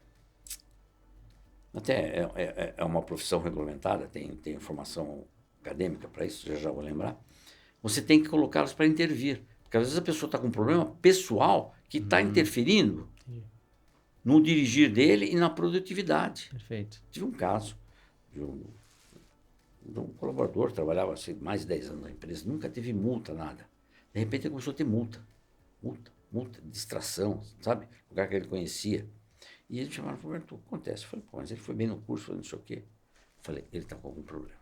Até é uma profissão regulamentada, tem formação acadêmica para isso, já vou lembrar. Você tem que colocá-los para intervir. Porque às vezes a pessoa está com um problema pessoal que está interferindo no dirigir dele e na produtividade. Perfeito. Tive um caso de um colaborador que trabalhava assim, mais de 10 anos na empresa, nunca teve multa, nada. De repente ele começou a ter multa, distração, sabe? Lugar que ele conhecia. E eles chamaram para o Roberto, o que acontece? Eu falei, pô, mas ele foi bem no curso, foi não sei o quê. Eu falei, ele está com algum problema.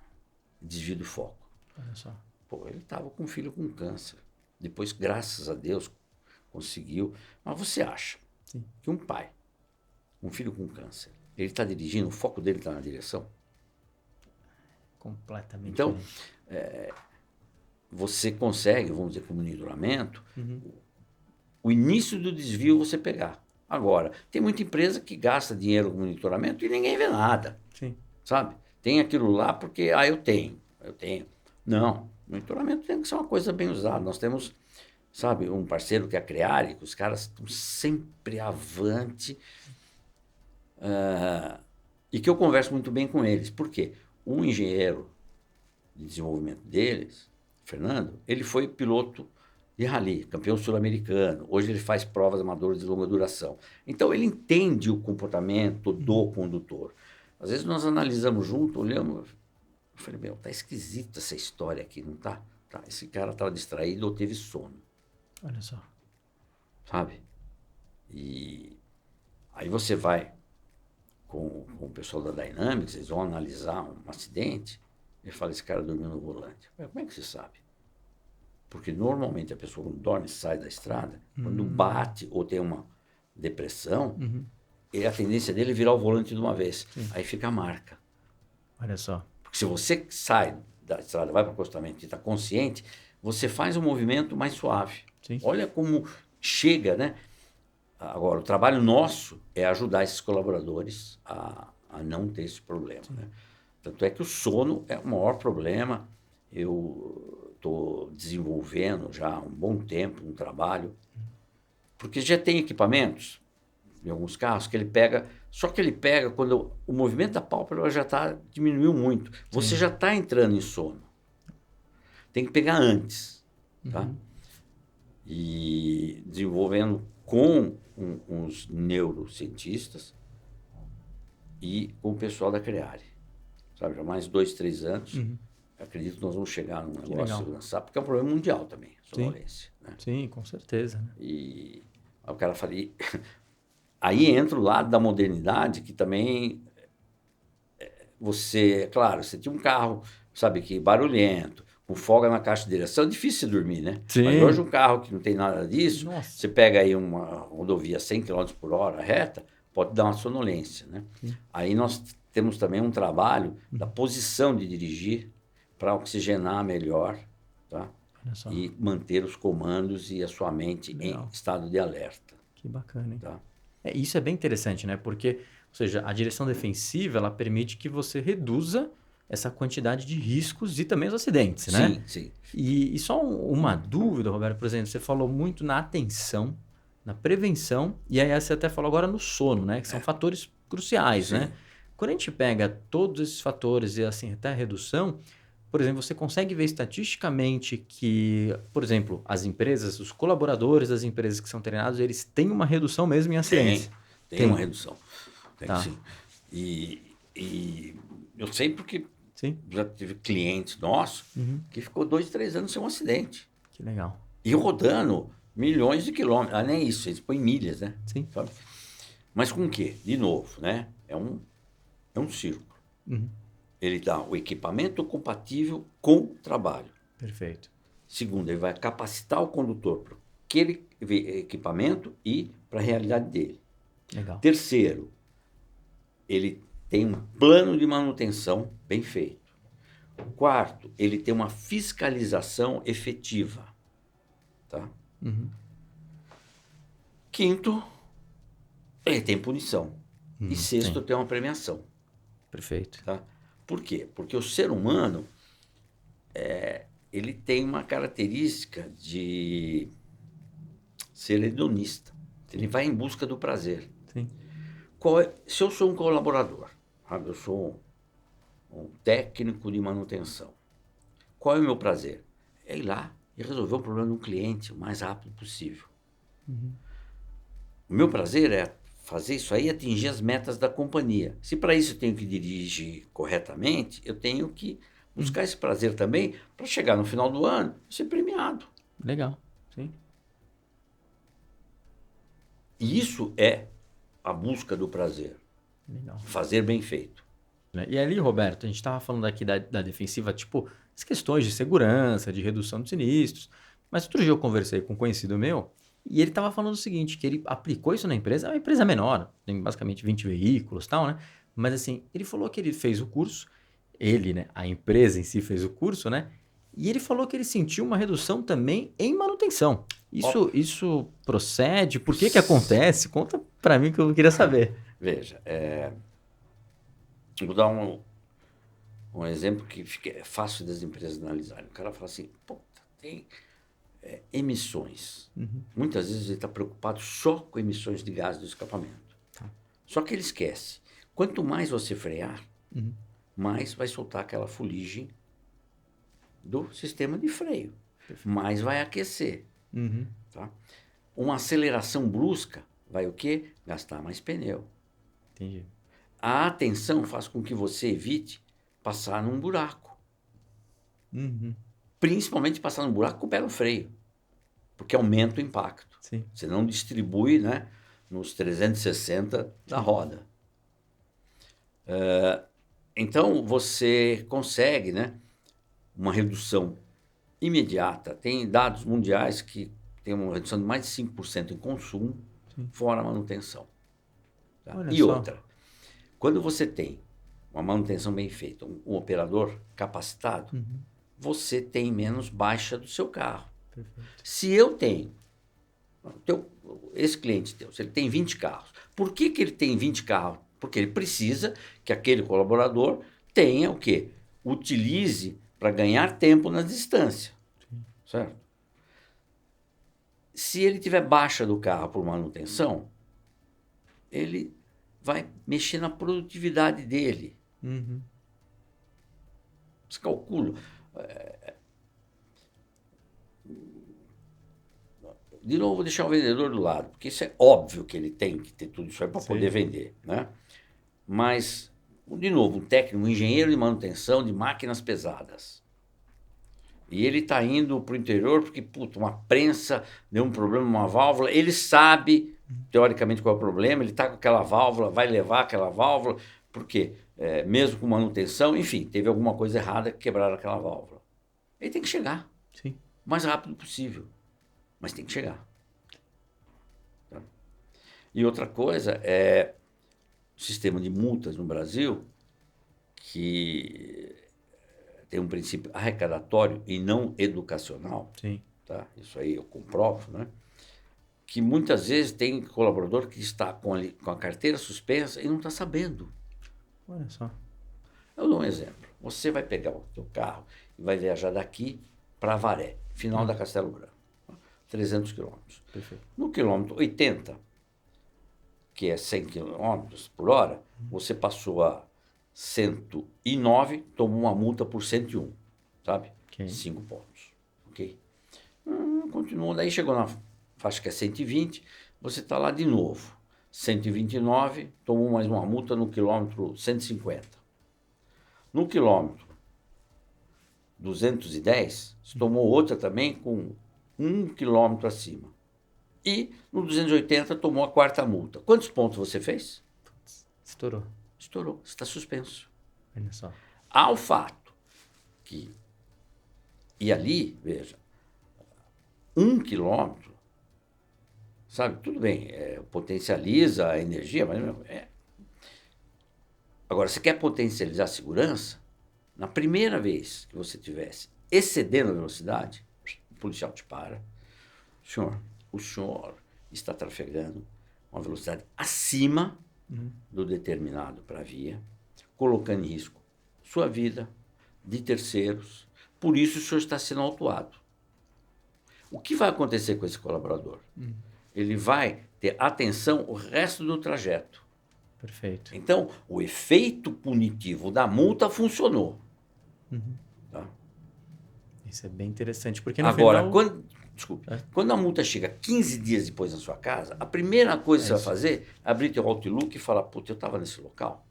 Desvio de foco. Olha só. Pô, ele estava com um filho com câncer. Depois, graças a Deus, conseguiu. Mas você acha que um pai, um filho com câncer, ele está dirigindo, o foco dele está na direção? Completamente Então, diferente. você consegue, vamos dizer, com monitoramento, o início do desvio você pegar. Agora, tem muita empresa que gasta dinheiro com monitoramento e ninguém vê nada. Sim. Sabe? Tem aquilo lá porque, eu tenho. Não, monitoramento tem que ser uma coisa bem usada. Nós temos, sabe, um parceiro que é a Creare, que os caras estão sempre avante, e que eu converso muito bem com eles. Por quê? Um engenheiro de desenvolvimento deles, Fernando, ele foi piloto de rally, campeão sul-americano. Hoje ele faz provas amadoras de longa duração. Então ele entende o comportamento do condutor. Às vezes nós analisamos junto, olhamos, eu falei, meu, tá esquisita essa história aqui, não tá? Tá, esse cara estava distraído ou teve sono, Olha só. sabe? E aí você vai com o pessoal da Dynamics, eles vão analisar um acidente, e fala, esse cara dormiu no volante. Mas como é que você sabe? Porque normalmente a pessoa quando dorme, sai da estrada, quando bate ou tem uma depressão, a tendência dele é virar o volante de uma vez. Aí fica a marca. Olha só. Porque se você sai da estrada, vai para o acostamento e está consciente, você faz um movimento mais suave. Sim. Olha como chega, né? Agora, o trabalho nosso é ajudar esses colaboradores a não ter esse problema. Né? Tanto é que o sono é o maior problema. Eu estou desenvolvendo já há um bom tempo um trabalho, porque já tem equipamentos, em alguns carros, que ele pega, só que ele pega quando o movimento da pálpebra já diminuiu muito. Você já está entrando em sono. Tem que pegar antes. Tá? E desenvolvendo com uns neurocientistas e com o pessoal da Creare. Sabe, já mais 2, 3 anos, acredito que nós vamos chegar num negócio de lançar, porque é um problema mundial também, sonolência. Né? Sim, com certeza. Né? E aí o cara fala, aí entra o lado da modernidade, que também você, claro, você tinha um carro, sabe, que barulhento, com folga na caixa de direção, é difícil você dormir, né? Sim. Mas hoje um carro que não tem nada disso, Nossa. você pega aí uma rodovia 100 km por hora reta, pode dar uma sonolência, né? Aí nós temos também um trabalho da posição de dirigir para oxigenar melhor, tá? Olha só. E manter os comandos e a sua mente Legal. em estado de alerta. Que bacana, hein? Tá? Isso é bem interessante, né? Porque, ou seja, a direção defensiva, ela permite que você reduza essa quantidade de riscos e também os acidentes, né? Sim, sim. E só uma dúvida, Roberto, por exemplo, você falou muito na atenção, na prevenção, e aí você até falou agora no sono, né? Que são fatores cruciais, Sim. né? Quando a gente pega todos esses fatores e assim até a redução, por exemplo, você consegue ver estatisticamente que, por exemplo, as empresas, os colaboradores das empresas que são treinados, eles têm uma redução mesmo em acidentes. Tem uma redução. Tem, Tá. sim. E eu sei porque Sim. já tive clientes nossos que ficou 2, 3 anos sem um acidente. Que legal. E rodando milhões de quilômetros. Ah, nem isso, eles põem milhas, né? Sim. Sabe? Mas com o quê? De novo, né? É um círculo. Ele dá o equipamento compatível com o trabalho. Perfeito. Segundo, ele vai capacitar o condutor para aquele equipamento e para a realidade dele. Legal. Terceiro, ele tem um plano de manutenção bem feito. Quarto, ele tem uma fiscalização efetiva. Tá? Quinto, ele tem punição. E sexto, tem uma premiação. Perfeito. Tá? Por quê? Porque o ser humano ele tem uma característica de ser hedonista. Ele vai em busca do prazer. Sim. Se eu sou um colaborador, sabe? Eu sou um técnico de manutenção, qual é o meu prazer? É ir lá e resolver o problema de um cliente o mais rápido possível. O meu prazer é fazer isso aí e atingir as metas da companhia. Se para isso eu tenho que dirigir corretamente, eu tenho que buscar esse prazer também para chegar no final do ano e ser premiado. Legal. Sim. E isso é a busca do prazer. Legal. Fazer bem feito. E ali, Roberto, a gente estava falando aqui da defensiva, tipo, as questões de segurança, de redução de sinistros. Mas outro dia eu conversei com um conhecido meu e ele estava falando o seguinte, que ele aplicou isso na empresa, é uma empresa menor, tem basicamente 20 veículos e tal, né? Mas assim, ele falou que ele fez o curso, ele, né, a empresa em si fez o curso, né? E ele falou que ele sentiu uma redução também em manutenção. Isso procede? Por que acontece? Conta para mim que eu queria saber. Veja, vou dar um exemplo que é fácil das empresas analisarem. O cara fala assim, tem emissões. Muitas vezes ele está preocupado só com emissões de gás do escapamento. Só que ele esquece. Quanto mais você frear, mais vai soltar aquela fuligem do sistema de freio. Mais vai aquecer. Uhum. Tá? Uma aceleração brusca vai o quê? Gastar mais pneu. Entendi. A atenção faz com que você evite passar num buraco. Uhum. Principalmente passar num buraco com o pé no freio, porque aumenta o impacto. Sim. Você não distribui, né, nos 360 da roda. Então, você consegue, né, uma redução imediata. Tem dados mundiais que tem uma redução de mais de 5% em consumo, Sim. fora a manutenção. Tá? Olha E só. outra, quando você tem uma manutenção bem feita, um operador capacitado, Uhum. você tem menos baixa do seu carro. Perfeito. Se eu tenho, esse cliente teu, se ele tem 20 carros, por que ele tem 20 carros? Porque ele precisa que aquele colaborador tenha o quê? Utilize para ganhar tempo na distância. Sim. Certo? Se ele tiver baixa do carro por manutenção, ele vai mexer na produtividade dele. Uhum. Você calcula. De novo, vou deixar o vendedor do lado, porque isso é óbvio que ele tem que ter tudo isso aí para Sim. poder vender, né? Mas, de novo, um técnico, um engenheiro de manutenção de máquinas pesadas. E ele está indo para o interior porque, puta, uma prensa deu um problema, uma válvula. Ele sabe, teoricamente, qual é o problema. Ele está com aquela válvula, vai levar aquela válvula. Por quê? Mesmo com manutenção, enfim, teve alguma coisa errada que quebraram aquela válvula. Ele tem que chegar Sim. o mais rápido possível. Mas tem que chegar. Tá? E outra coisa é o sistema de multas no Brasil, que tem um princípio arrecadatório e não educacional. Sim. Tá? Isso aí eu comprovo, né? Que muitas vezes tem colaborador que está com a carteira suspensa e não está sabendo. Olha só. Eu dou um exemplo. Você vai pegar o seu carro e vai viajar daqui para Avaré, final da Castelo Branco. 300 quilômetros. Perfeito. No quilômetro 80, que é 100 quilômetros por hora, você passou a 109, tomou uma multa por 101, sabe? Ok. 5 pontos. Ok? Continuou, daí chegou na faixa que é 120, você está lá de novo. 129, tomou mais uma multa no quilômetro 150. No quilômetro 210, você tomou outra também com 1 quilômetro acima. E no 280 tomou a quarta multa. Quantos pontos você fez? Estourou. Estourou, você está suspenso. Olha só. Ao fato que, e ali, veja, 1 quilômetro, sabe, tudo bem, potencializa a energia, mas Agora, você quer potencializar a segurança? Na primeira vez que você estivesse excedendo a velocidade, o policial te para. Senhor, o senhor está trafegando uma velocidade acima do determinado para a via, colocando em risco sua vida, de terceiros. Por isso o senhor está sendo autuado. O que vai acontecer com esse colaborador? Ele vai ter atenção o resto do trajeto. Perfeito. Então, o efeito punitivo da multa funcionou. Tá? Isso é bem interessante, porque no Agora, final... quando a multa chega 15 dias depois na sua casa, a primeira coisa que você vai fazer é abrir teu Outlook e falar, puta, eu estava nesse local.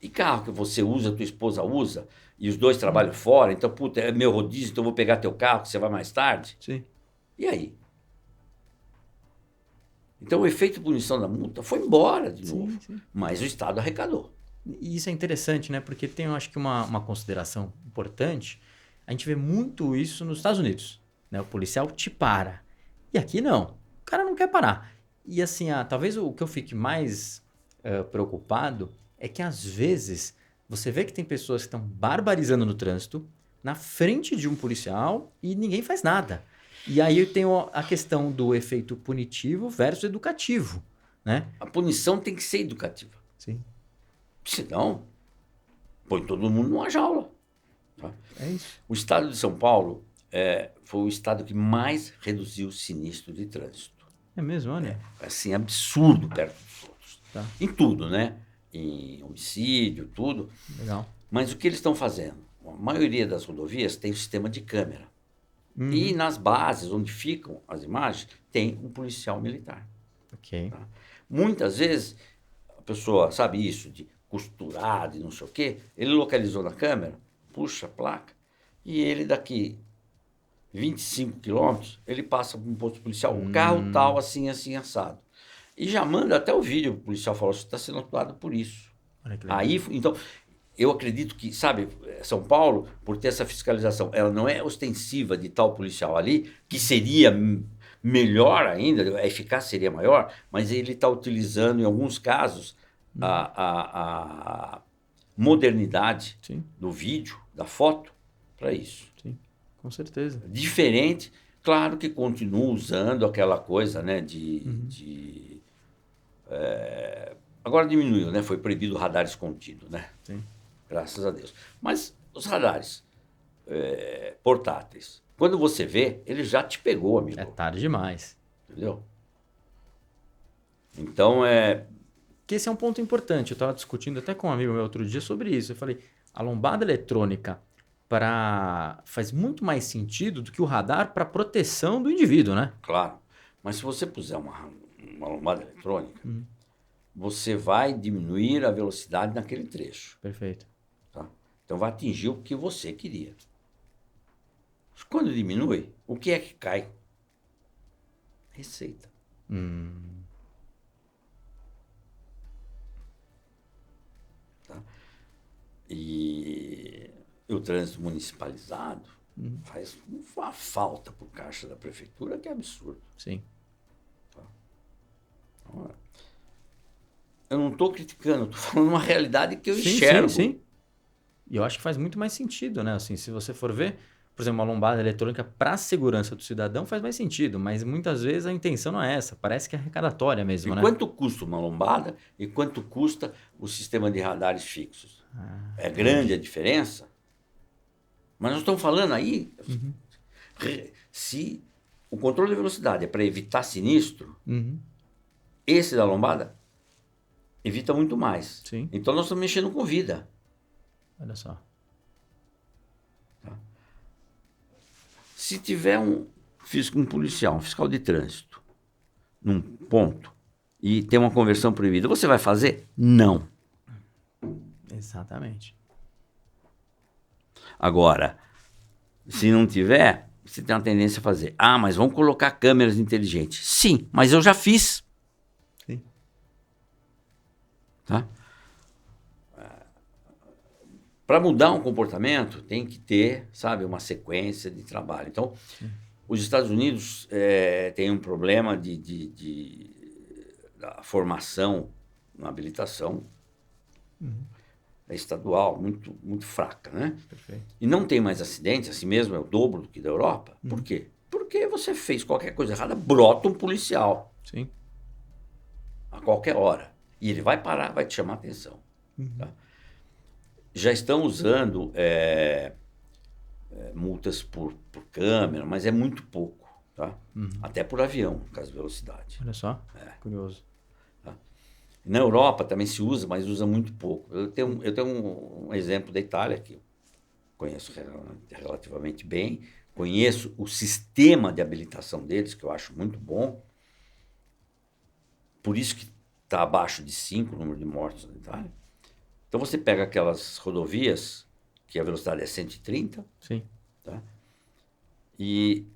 E carro que você usa, tua esposa usa, e os dois trabalham fora, então, puta, é meu rodízio, então eu vou pegar teu carro, que você vai mais tarde. Sim. E aí? Então, o efeito de punição da multa foi embora de novo, Sim. mas o Estado arrecadou. E isso é interessante, né? Porque tem, eu acho que uma consideração importante. A gente vê muito isso nos Estados Unidos, né? O policial te para. E aqui não. O cara não quer parar. E assim, talvez o que eu fique mais preocupado é que às vezes você vê que tem pessoas que estão barbarizando no trânsito na frente de um policial e ninguém faz nada. E aí eu tenho a questão do efeito punitivo versus educativo, né? A punição tem que ser educativa. Sim. Senão, põe todo mundo numa jaula. Tá? É isso. O estado de São Paulo foi o estado que mais reduziu o sinistro de trânsito. É mesmo, olha. Assim, absurdo perto dos outros. Tá. Em tudo, né? Em homicídio, tudo. Legal. Mas o que eles estão fazendo? A maioria das rodovias tem um sistema de câmera. E nas bases onde ficam as imagens, tem um policial militar. Ok. Tá? Muitas vezes, a pessoa sabe isso, de costurar, de não sei o quê, ele localizou na câmera, puxa a placa, e ele daqui 25 quilômetros, ele passa por um posto policial, o carro tal, assim, assim, assado. E já manda até o vídeo, o policial falou, você está sendo atuado por isso. Olha que legal. Aí, então, eu acredito que, sabe, São Paulo, por ter essa fiscalização, ela não é ostensiva de tal policial ali, que seria melhor ainda, a eficácia seria maior, mas ele está utilizando, em alguns casos, a modernidade Sim, do vídeo, da foto, para isso. sim, com certeza. Diferente, claro que continua usando aquela coisa, né, agora diminuiu, né? Foi proibido o radar escondido, né? Sim. Graças a Deus. Mas os radares portáteis, quando você vê, ele já te pegou, amigo. É tarde demais. Entendeu? Então, Que esse é um ponto importante. Eu estava discutindo até com um amigo meu outro dia sobre isso. Eu falei, a lombada eletrônica faz muito mais sentido do que o radar para proteção do indivíduo, né? claro. Mas se você puser uma lombada eletrônica, você vai diminuir a velocidade naquele trecho. Perfeito. Tá? Então, vai atingir o que você queria. Quando diminui, o que é que cai? Receita. Tá? E o trânsito municipalizado faz uma falta por caixa da prefeitura que é absurdo. Sim. Então, eu não estou criticando, estou falando uma realidade que eu Sim, enxergo. sim, sim. E eu acho que faz muito mais sentido, né? Assim, se você for ver, por exemplo, uma lombada eletrônica para a segurança do cidadão faz mais sentido, mas muitas vezes a intenção não é essa. Parece que é arrecadatória mesmo, E né? quanto custa uma lombada e quanto custa o sistema de radares fixos? É grande a diferença? Mas nós estamos falando aí, se o controle de velocidade é para evitar sinistro, esse da lombada evita muito mais. Sim. Então nós estamos mexendo com vida. Olha só. Se tiver um policial, um fiscal de trânsito, num ponto, e tem uma conversão proibida, você vai fazer? Não. Exatamente. Agora, se não tiver, você tem uma tendência a fazer. Ah, mas vamos colocar câmeras inteligentes. Sim, mas eu já fiz. Sim. Tá? Para mudar um comportamento, tem que ter, sabe, uma sequência de trabalho. Então, os Estados Unidos têm um problema da formação na habilitação estadual muito, muito fraca, né? Perfeito. E não tem mais acidente, assim mesmo é o dobro do que da Europa. Por quê? Porque você fez qualquer coisa errada, brota um policial Sim. a qualquer hora. E ele vai parar, vai te chamar a atenção. Tá? Já estão usando multas por câmera, mas é muito pouco. Tá? Até por avião, no caso de velocidade. Olha só. Curioso. Na Europa também se usa, mas usa muito pouco. Eu tenho um exemplo da Itália, que eu conheço relativamente bem, conheço o sistema de habilitação deles, que eu acho muito bom. Por isso que está abaixo de 5 o número de mortos na Itália. Então você pega aquelas rodovias, que a velocidade é 130, Sim. tá? E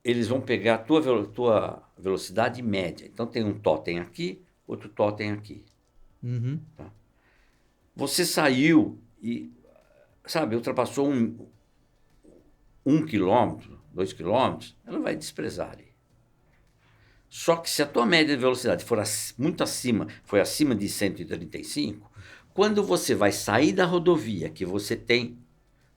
eles vão pegar a tua velocidade média. Então tem um totem aqui, outro totem aqui. Tá? Você saiu e, sabe, ultrapassou 1 quilômetro, 2 quilômetros, ela vai desprezar ali. Só que se a tua média de velocidade for muito acima, foi acima de 135, quando você vai sair da rodovia, que você tem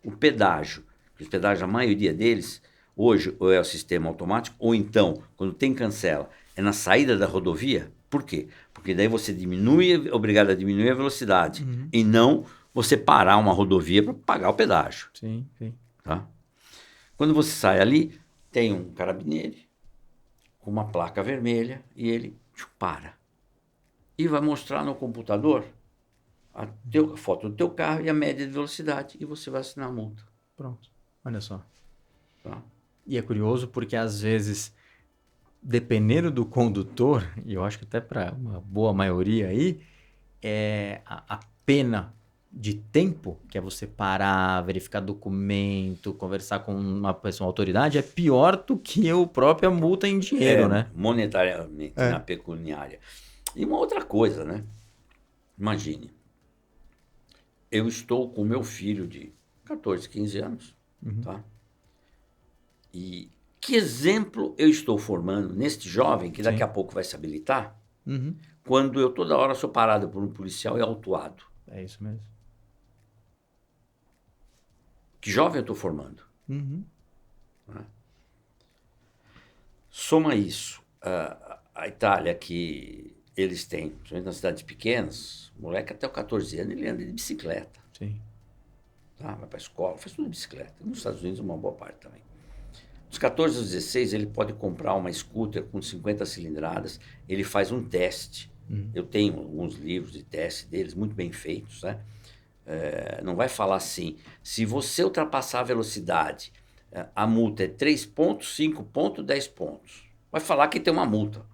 o pedágio, que os pedágios, a maioria deles, hoje, ou é o sistema automático, ou então, quando tem cancela, é na saída da rodovia. Por quê? Porque daí você é obrigado a diminuir a velocidade, e não você parar uma rodovia para pagar o pedágio. Sim, sim. Tá? Quando você sai ali, tem um carabineiro com uma placa vermelha e ele para. E vai mostrar no computador a foto do teu carro e a média de velocidade, e você vai assinar a multa. Pronto. Olha só. Tá? E é curioso porque, às vezes, dependendo do condutor, e eu acho que até para uma boa maioria aí, a pena de tempo, que é você parar, verificar documento, conversar com uma pessoa, uma autoridade, é pior do que a própria multa em dinheiro, né? Monetariamente, na pecuniária. E uma outra coisa, né? Imagine, eu estou com meu filho de 14, 15 anos, tá? E que exemplo eu estou formando neste jovem que daqui Sim. a pouco vai se habilitar, quando eu toda hora sou parado por um policial e autuado? É isso mesmo. Que jovem eu estou formando? Soma isso, a Itália, que eles têm, principalmente nas cidades pequenas, o moleque até os 14 anos ele anda de bicicleta. Sim. Tá? Vai para a escola, faz tudo de bicicleta. Nos Estados Unidos, uma boa parte também. Dos 14 aos 16, ele pode comprar uma scooter com 50 cilindradas, ele faz um teste. Eu tenho alguns livros de teste deles, muito bem feitos, né? Não vai falar assim, se você ultrapassar a velocidade, a multa é 3 pontos, 5 pontos, 10 pontos. Vai falar que tem uma multa.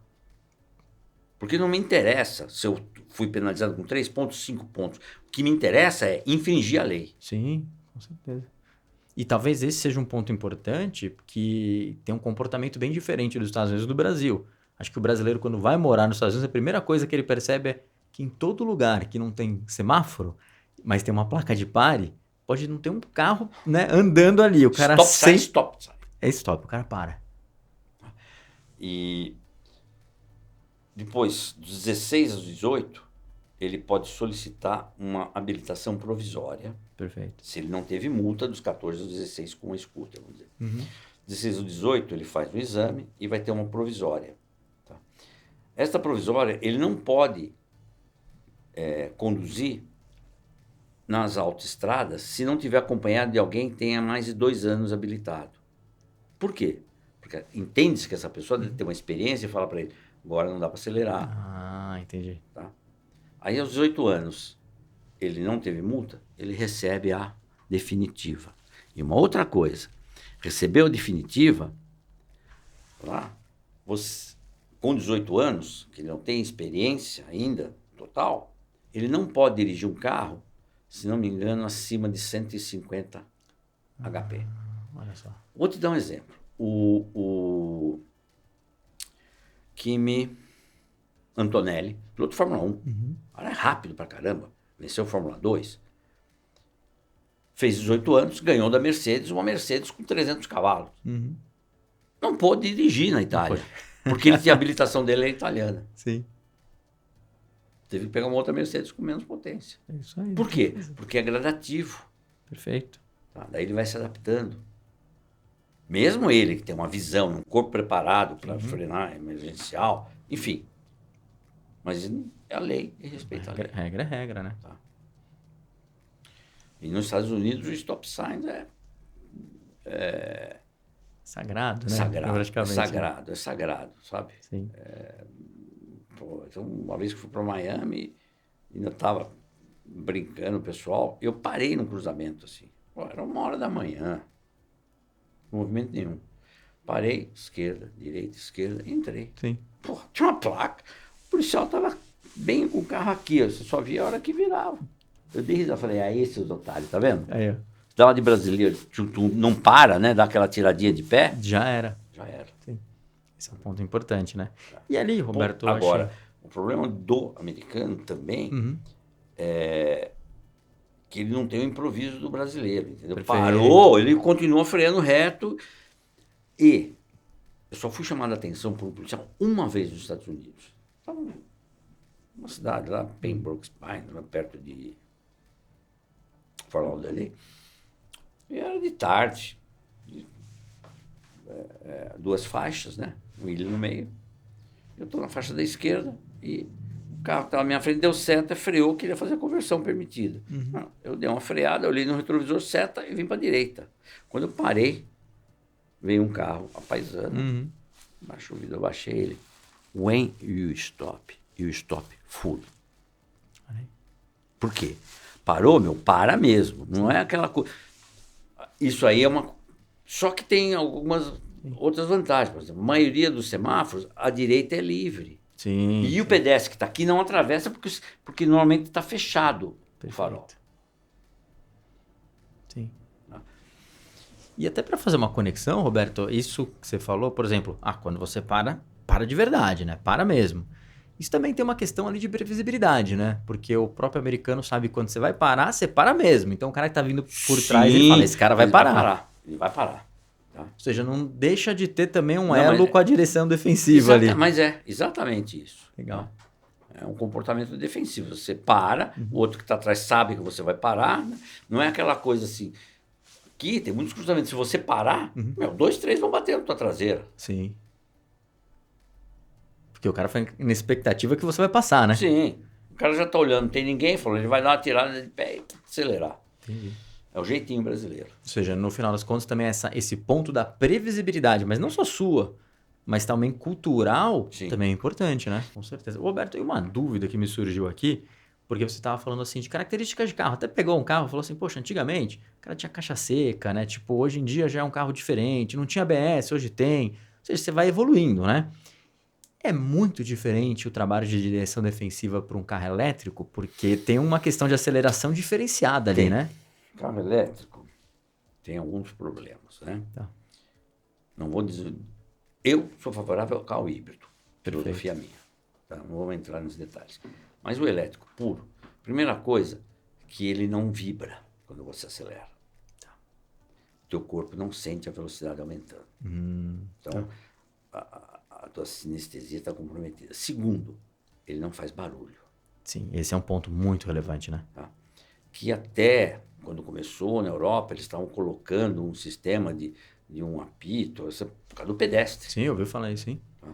Porque não me interessa se eu fui penalizado com 3 pontos, 5 pontos. O que me interessa é infringir a lei. Sim, com certeza. E talvez esse seja um ponto importante, que tem um comportamento bem diferente dos Estados Unidos e do Brasil. Acho que o brasileiro, quando vai morar nos Estados Unidos, a primeira coisa que ele percebe é que em todo lugar que não tem semáforo, mas tem uma placa de pare, pode não ter um carro, né, andando ali. O cara Stop sign, sempre... stop sign. É stop, o cara para. E depois, dos 16 aos 18, ele pode solicitar uma habilitação provisória, Perfeito. se ele não teve multa dos 14 aos 16 com a scooter, vamos dizer. 16 aos 18, ele faz um exame e vai ter uma provisória. Tá? Esta provisória, ele não pode conduzir nas autoestradas se não tiver acompanhado de alguém que tenha mais de 2 anos habilitado. Por quê? Porque entende-se que essa pessoa deve ter uma experiência e fala para ele, agora não dá para acelerar. Ah, entendi. Tá? Aí aos 18 anos, ele não teve multa, ele recebe a definitiva. E uma outra coisa, recebeu a definitiva, lá, você, com 18 anos, que ele não tem experiência ainda, total, ele não pode dirigir um carro, se não me engano, acima de 150 HP. Olha só. Vou te dar um exemplo. O Kimi Antonelli, piloto de Fórmula 1. Era rápido pra caramba. Venceu a Fórmula 2. Fez 18 anos, ganhou da Mercedes, uma Mercedes com 300 cavalos. Não pôde dirigir na Itália, porque ele tinha a habilitação dele é italiana. Sim. Teve que pegar uma outra Mercedes com menos potência. É isso aí. Por quê? Porque é gradativo. Perfeito. Tá? Daí ele vai se adaptando. Mesmo ele que tem uma visão, um corpo preparado para frenar emergencial, enfim. Mas é a lei e respeita a lei. Regra é regra, né? Tá? E nos Estados Unidos o stop sign Sagrado, né? sagrado, Praticamente, é sagrado, sabe? Sim. Pô, então, uma vez que fui para Miami, ainda estava brincando, pessoal, eu parei no cruzamento, assim. Pô, era 1h da manhã, movimento nenhum. Parei, esquerda, direita, esquerda, e entrei. Sim. Pô, tinha uma placa, o policial estava bem com o carro aqui, você só via a hora que virava. Eu dei risada, falei, esses otários, tá vendo? Aí, ó. Dá uma de brasileiro, tu não para, né? Dá aquela tiradinha de pé. Já era. Já era. Sim. Esse é um ponto importante, né? E ali, Roberto, Bom, agora, o problema do americano também é que ele não tem o improviso do brasileiro, entendeu? Perfeito. Parou, ele continua freando reto. E eu só fui chamado a atenção por um policial uma vez nos Estados Unidos. Estava numa cidade lá, Pembroke Pines, lá perto de Fort Lauderdale. E era de tarde. Duas faixas, né? Um ilho no meio. Eu estou na faixa da esquerda e o carro estava na minha frente, deu seta, freou, queria fazer a conversão permitida. Eu dei uma freada, olhei no retrovisor, seta e vim para a direita. Quando eu parei, veio um carro apaisando, baixou o vidro, eu baixei ele. When you stop full. Por quê? Parou, meu? Para mesmo. Não é aquela coisa. Isso aí é uma. Só que tem algumas outras vantagens. Por exemplo, a maioria dos semáforos, a direita é livre. Sim. E o pedestre que está aqui não atravessa porque normalmente está fechado o farol. Sim. E até para fazer uma conexão, Roberto, isso que você falou, por exemplo, quando você para de verdade, né? Para mesmo. Isso também tem uma questão ali de previsibilidade, né? Porque o próprio americano sabe quando você vai parar, você para mesmo. Então o cara que tá vindo por trás, ele fala, esse cara vai parar. Ele vai parar. Tá? Ou seja, não deixa de ter também um elo com a direção defensiva ali. Mas é exatamente isso. Legal. Tá? É um comportamento defensivo. Você para, o outro que está atrás sabe que você vai parar. Né? Não é aquela coisa assim... Aqui tem muitos cruzamentos. Se você parar, 2, 3 vão bater na tua traseira. Sim. Porque o cara foi na expectativa que você vai passar, né? Sim. O cara já está olhando, não tem ninguém, falou, ele vai dar uma tirada de pé e acelerar. Entendi. É o jeitinho brasileiro. Ou seja, no final das contas também esse ponto da previsibilidade, mas não só sua, mas também cultural, também é importante, né? Com certeza. Roberto, tem uma dúvida que me surgiu aqui, porque você estava falando assim de características de carro. Até pegou um carro e falou assim, poxa, antigamente o cara tinha caixa seca, né? Tipo, hoje em dia já é um carro diferente, não tinha ABS, hoje tem. Ou seja, você vai evoluindo, né? É muito diferente o trabalho de direção defensiva para um carro elétrico, porque tem uma questão de aceleração diferenciada ali, né? Carro elétrico tem alguns problemas, né? Tá. Não vou dizer... Eu sou favorável ao carro híbrido, filosofia minha. Tá? Não vou entrar nos detalhes. Mas o elétrico puro, primeira coisa, que ele não vibra quando você acelera. Tá. O teu corpo não sente a velocidade aumentando. Então, a tua sinestesia está comprometida. Segundo, ele não faz barulho. Sim, esse é um ponto muito relevante, né? Tá? Que até quando começou na Europa, eles estavam colocando um sistema de um apito, por causa do pedestre. Sim, eu ouvi falar isso, sim. Tá?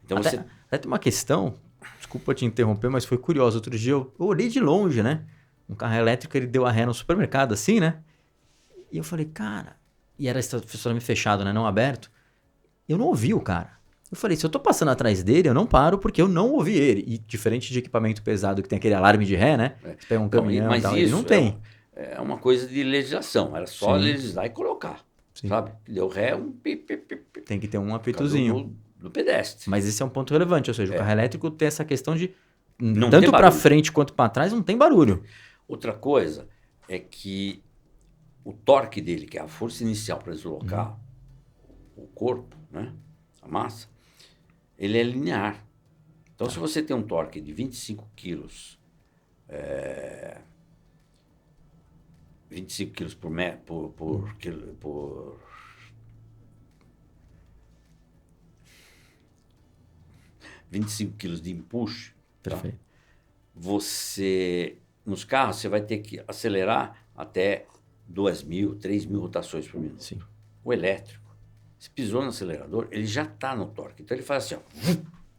Então até tem uma questão, desculpa te interromper, mas foi curioso. Outro dia eu olhei de longe, né? Um carro elétrico, ele deu a ré no supermercado, assim, né? E eu falei, cara... E era estacionamento fechado, né? Não aberto. Eu não ouvi o cara. Eu falei, se eu tô passando atrás dele, eu não paro porque eu não ouvi ele. E diferente de equipamento pesado que tem aquele alarme de ré, né? Você pega um caminhão e tal, ele não tem. É uma coisa de legislação. Era só legislar e colocar. Sim. Sabe? Deu ré, um pip. Tem que ter um apitozinho. Do pedestre. Mas esse é um ponto relevante. Ou seja, o carro elétrico tem essa questão de... Não tanto para frente quanto para trás, não tem barulho. Outra coisa é que o torque dele, que é a força inicial para deslocar o corpo, né? A massa, ele é linear. Então, se você tem um torque de 25 quilos, 25 quilos por 25 quilos de empuxo, perfeito. Tá? Nos carros, você vai ter que acelerar até 2.000, 3.000 rotações por minuto. Sim. O elétrico, se pisou no acelerador, ele já está no torque. Então, ele faz assim, ó.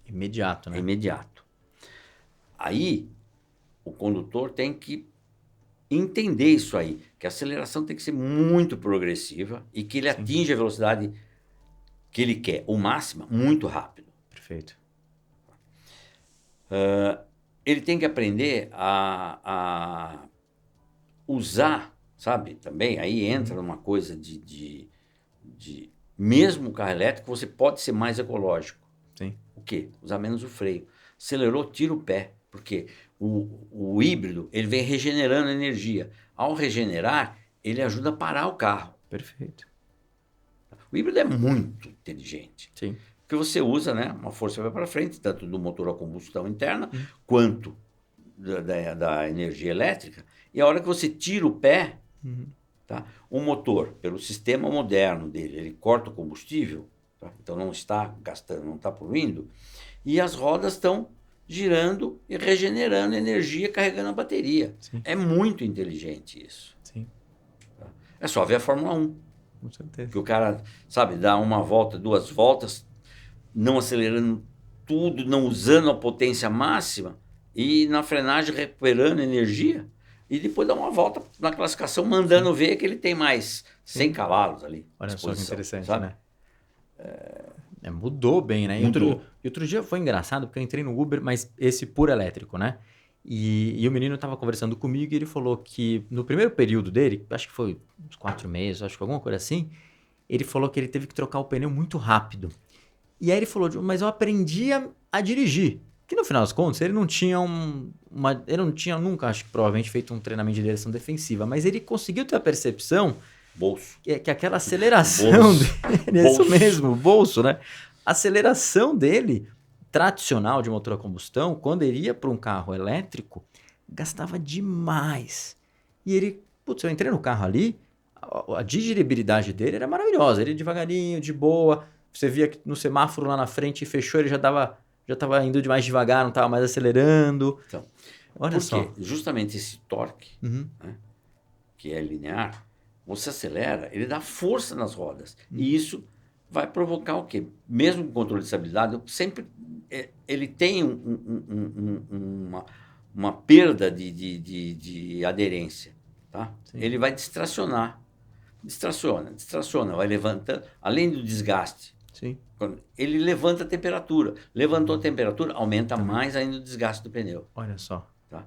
Imediato, né? É imediato. Aí, o condutor tem que entender isso aí, que a aceleração tem que ser muito progressiva e que ele atinge a velocidade que ele quer, ou máxima, muito rápido. Perfeito. Ele tem que aprender a usar, sabe, também, aí entra numa coisa de mesmo o carro elétrico, você pode ser mais ecológico. Sim. O quê? Usar menos o freio. Acelerou, tira o pé, porque o híbrido, ele vem regenerando energia. Ao regenerar, ele ajuda a parar o carro. Perfeito. O híbrido é muito inteligente. Sim. Porque você usa, né, uma força vai para frente, tanto do motor a combustão interna, quanto da energia elétrica. E a hora que você tira o pé, tá, o motor, pelo sistema moderno dele, ele corta o combustível, tá, então não está gastando, não está poluindo, e as rodas estão girando e regenerando energia, carregando a bateria. Sim. É muito inteligente isso. Sim. Tá? É só ver a Fórmula 1. Com certeza. Que o cara, sabe, dá uma volta, 2 voltas, não acelerando tudo, não usando a potência máxima e na frenagem recuperando energia e depois dá uma volta na classificação mandando ver que ele tem mais 100 cavalos ali. Olha só que interessante, sabe? né? Mudou bem, né? Mudou. E outro dia foi engraçado porque eu entrei no Uber, mas esse puro elétrico, né? E o menino estava conversando comigo e ele falou que no primeiro período dele, acho que foi uns 4 meses, acho que alguma coisa assim, ele falou que ele teve que trocar o pneu muito rápido. E aí ele falou, mas eu aprendi a dirigir. Que no final das contas, ele não tinha ele não tinha nunca, acho que provavelmente, feito um treinamento de direção defensiva, mas ele conseguiu ter a percepção Bolso. que aquela aceleração Bolso. dele, é isso Bolso. mesmo, o bolso, né? A aceleração dele, tradicional de motor a combustão, quando ele ia para um carro elétrico, gastava demais. E ele, putz, eu entrei no carro ali, a digeribilidade dele era maravilhosa. Ele devagarinho, de boa. Você via que no semáforo lá na frente fechou, ele já estava indo de mais devagar, não estava mais acelerando. Então, Olha só. porque justamente esse torque, Uhum. né, que é linear, você acelera, ele dá força nas rodas. E isso vai provocar o quê? Mesmo com controle de estabilidade, sempre ele tem uma perda de aderência. Tá? Ele vai distracionar. Distraciona, vai levantando, além do desgaste. Sim. Ele levanta a temperatura. Levantou a temperatura, aumenta mais ainda o desgaste do pneu. Olha só. Tá?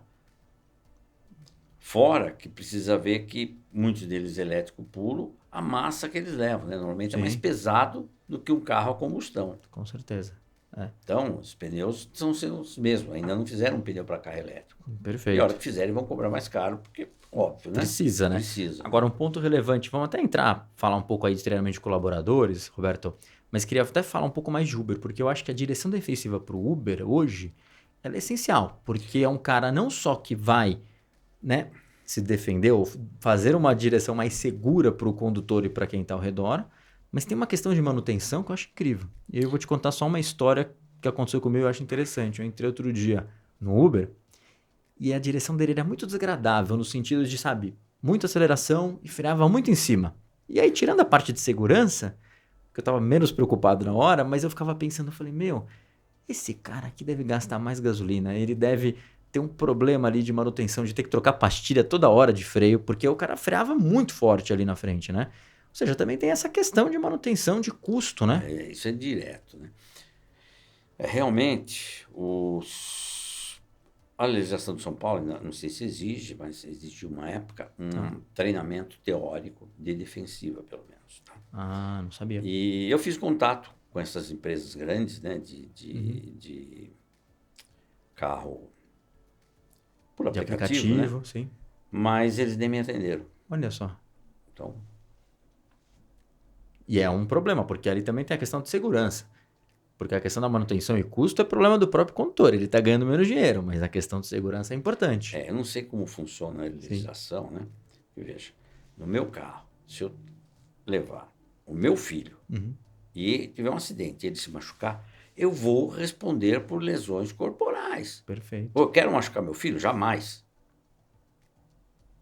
Fora que precisa ver que muitos deles elétrico puro, a massa que eles levam, né? Normalmente é mais pesado do que um carro a combustão. Com certeza. Então, os pneus são os mesmos. Ainda não fizeram um pneu para carro elétrico. Perfeito. E a hora que fizerem, vão cobrar mais caro, porque, óbvio, né? Precisa, né? Precisa. Agora, um ponto relevante, vamos até falar um pouco aí de treinamento de colaboradores, Roberto, mas queria até falar um pouco mais de Uber, porque eu acho que a direção defensiva para o Uber hoje, ela é essencial, porque é um cara não só que vai, né, se defender ou fazer uma direção mais segura para o condutor e para quem está ao redor, mas tem uma questão de manutenção que eu acho incrível. E eu vou te contar só uma história que aconteceu comigo, eu acho interessante. Eu entrei outro dia no Uber e a direção dele era muito desagradável, no sentido de, sabe, muita aceleração e freava muito em cima. E aí, tirando a parte de segurança, que eu tava menos preocupado na hora, mas eu ficava pensando, eu falei, meu, esse cara aqui deve gastar mais gasolina, ele deve ter um problema ali de manutenção, de ter que trocar pastilha toda hora de freio, porque o cara freava muito forte ali na frente, né? Ou seja, também tem essa questão de manutenção de custo, né? Isso é direto, né? Realmente, a legislação de São Paulo, não sei se exige, mas existe uma época treinamento teórico de defensiva, pelo menos. Tá? Ah, não sabia. E eu fiz contato com essas empresas grandes, né, de carro por De aplicativo, né? sim. Mas eles nem me atenderam. Olha só. Então, e é um problema, porque ali também tem a questão de segurança. Porque a questão da manutenção e custo é problema do próprio condutor. Ele está ganhando menos dinheiro, mas a questão de segurança é importante. eu não sei como funciona a legislação, né? E veja, no meu carro, se eu levar o meu filho e tiver um acidente e ele se machucar, eu vou responder por lesões corporais. Perfeito. Eu quero machucar meu filho? Jamais.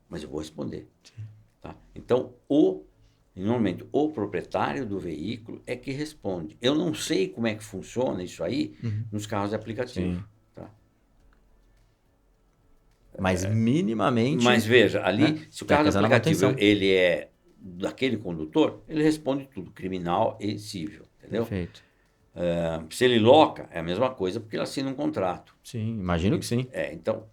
Mas eu vou responder. Tá? Então, normalmente, o proprietário do veículo é que responde. Eu não sei como é que funciona isso aí nos carros de aplicativo. Tá? Mas minimamente... Mas veja, ali, né? se o carro de aplicativo ele é daquele condutor, ele responde tudo, criminal e civil. Entendeu? Perfeito. Se ele loca, é a mesma coisa, porque ele assina um contrato. Sim, imagino que sim. Então,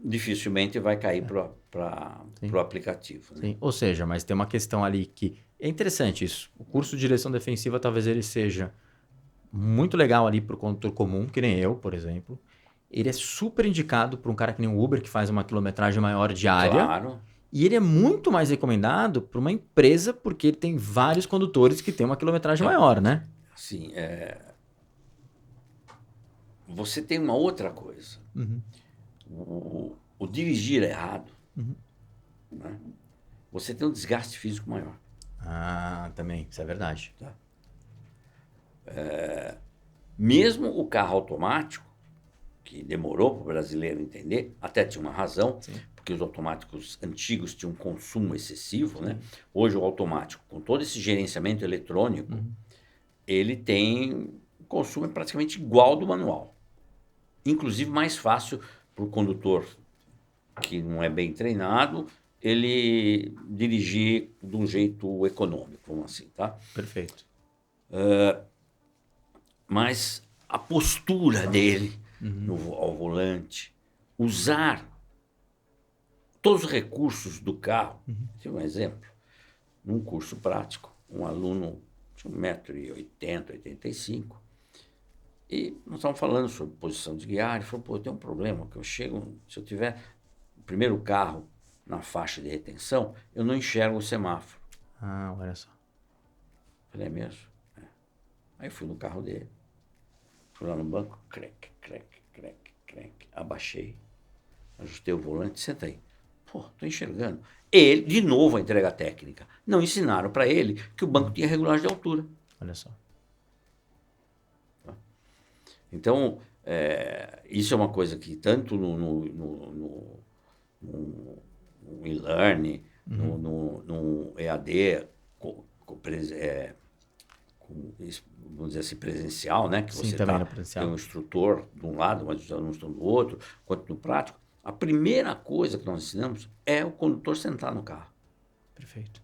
dificilmente vai cair para o aplicativo. Né? Sim. Ou seja, mas tem uma questão ali que... É interessante isso. O curso de direção defensiva talvez ele seja muito legal ali para o condutor comum, que nem eu, por exemplo. Ele é super indicado para um cara que nem o Uber, que faz uma quilometragem maior diária. Claro. E ele é muito mais recomendado para uma empresa, porque ele tem vários condutores que têm uma quilometragem maior, né? Sim. Você tem uma outra coisa. O dirigir errado, né? Você tem um desgaste físico maior. Ah, também. Isso é verdade. Tá? Mesmo o carro automático, que demorou para o brasileiro entender, até tinha uma razão, porque os automáticos antigos tinham um consumo excessivo, né? Hoje o automático, com todo esse gerenciamento eletrônico, ele tem um consumo praticamente igual ao do manual. Inclusive mais fácil para o condutor que não é bem treinado, ele dirigir de um jeito econômico, vamos assim, tá? Perfeito. Mas a postura dele ao volante, usar todos os recursos do carro. Tive um exemplo. Num curso prático, um aluno de 1,80 m, 85 e nós estávamos falando sobre posição de guiar, ele falou, pô, tem um problema, que eu chego, se eu tiver o primeiro carro na faixa de retenção, eu não enxergo o semáforo. Ah, olha só. Falei, é mesmo? É. Aí fui no carro dele, fui lá no banco, crec, abaixei, ajustei o volante, senta aí. Pô, tô enxergando. Ele, de novo, a entrega técnica. Não ensinaram para ele que o banco tinha regulagem de altura. Olha só. Então, isso é uma coisa que tanto no e-learning, no EAD, vamos dizer assim, presencial, né? Que Sim, você também no presencial. tem um instrutor de um lado, mas os alunos estão do outro, quanto no prático. A primeira coisa que nós ensinamos é o condutor sentar no carro. Perfeito.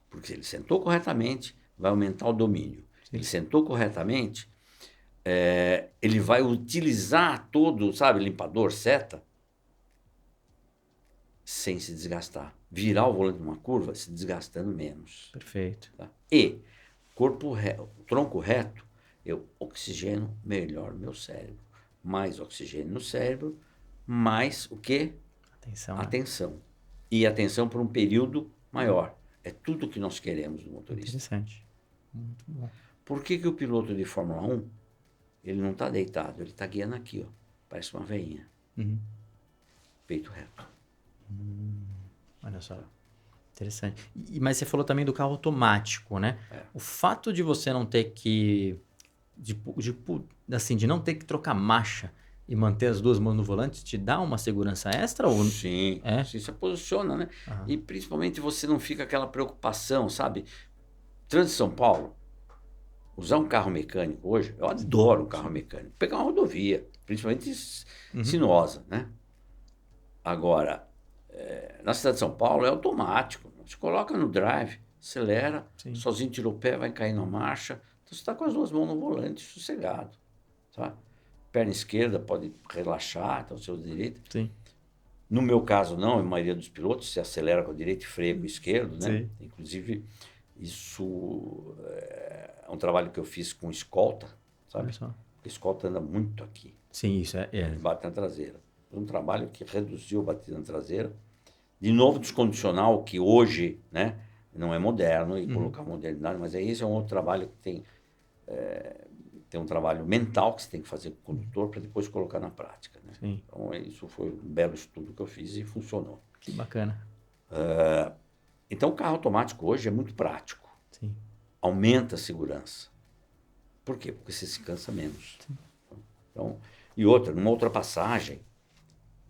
Porque se ele sentou corretamente, vai aumentar o domínio. Sim. Ele sentou corretamente, ele vai utilizar todo, sabe, limpador, seta, sem se desgastar. Virar o volante numa curva, se desgastando menos. Perfeito. Tá? E tronco reto, eu oxigeno melhor o meu cérebro. Mais oxigênio no cérebro, mais o quê? Atenção. Né? Atenção. E atenção por um período maior. É tudo o que nós queremos do motorista. Interessante. Muito bom. Por que o piloto de Fórmula 1, ele não está deitado, ele está guiando aqui, ó, parece uma veinha. Peito reto. Olha só. Interessante. Mas você falou também do carro automático, né? O fato de você não ter que... de não ter que trocar marcha e manter as duas mãos no volante, te dá uma segurança extra? Ou... Sim, sim, você posiciona, né? E principalmente você não fica aquela preocupação, sabe? Trânsito de São Paulo, usar um carro mecânico hoje, eu adoro um carro mecânico. Pegar uma rodovia, principalmente sinuosa, né? Agora, na cidade de São Paulo é automático. Você coloca no drive, acelera, sozinho tirou o pé, vai cair na marcha. Então você está com as duas mãos no volante, sossegado. Sabe? Perna esquerda pode relaxar, então seu direito. Sim. No meu caso, não, a maioria dos pilotos se acelera com a direita e freia com o esquerdo, né? Sim. Inclusive, isso é um trabalho que eu fiz com escolta, sabe? A escolta anda muito aqui. Sim, isso Bate na traseira. Foi um trabalho que reduziu a batida na traseira. De novo, descondicional, que hoje, né, não é moderno, e colocar modernidade, mas esse é um outro trabalho que tem um trabalho mental que você tem que fazer com o condutor para depois colocar na prática. Né? Sim. Então, isso foi um belo estudo que eu fiz e funcionou. Que bacana. Então, o carro automático hoje é muito prático. Sim. Aumenta a segurança. Por quê? Porque você se cansa menos. Então, e outra, numa ultrapassagem,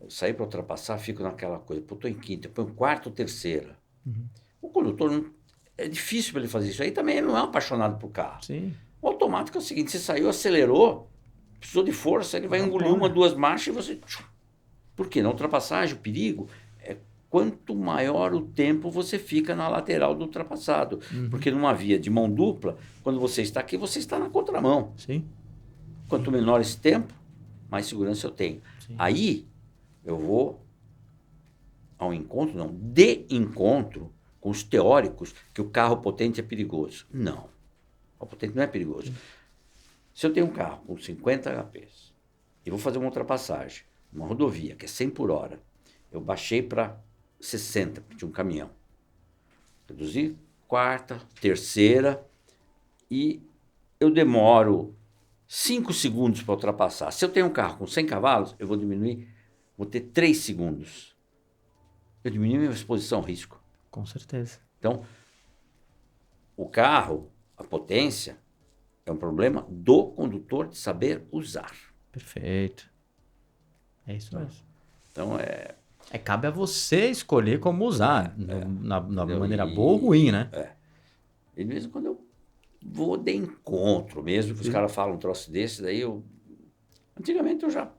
eu saí para ultrapassar, fico naquela coisa, pô, estou em quinta, eu ponho quarta ou terceira. O condutor, é difícil para ele fazer isso. Aí também ele não é um apaixonado por carro. Sim. O automático é o seguinte, você saiu, acelerou, precisou de força, ele vai engolir uma, duas marchas e você... Por quê? Na ultrapassagem, o perigo é quanto maior o tempo você fica na lateral do ultrapassado. Porque numa via de mão dupla, quando você está aqui, você está na contramão. Sim. Quanto menor esse tempo, mais segurança eu tenho. Sim. Aí, eu vou ao encontro, não, de encontro com os teóricos que o carro potente é perigoso. Não. O carro potente não é perigoso. Se eu tenho um carro com 50 HPs e vou fazer uma ultrapassagem, uma rodovia que é 100 por hora, eu baixei para 60, porque tinha um caminhão. Reduzi quarta, terceira e eu demoro 5 segundos para ultrapassar. Se eu tenho um carro com 100 cavalos, eu vou diminuir, vou ter 3 segundos. Eu diminui minha exposição ao risco. Com certeza. Então, o carro, a potência, é um problema do condutor de saber usar. Perfeito. É isso mesmo. Então, cabe a você escolher como usar, na maneira boa ou ruim, né? E de vez em quando eu vou de encontro, mesmo que os caras falam um troço desse, daí eu... Antigamente eu já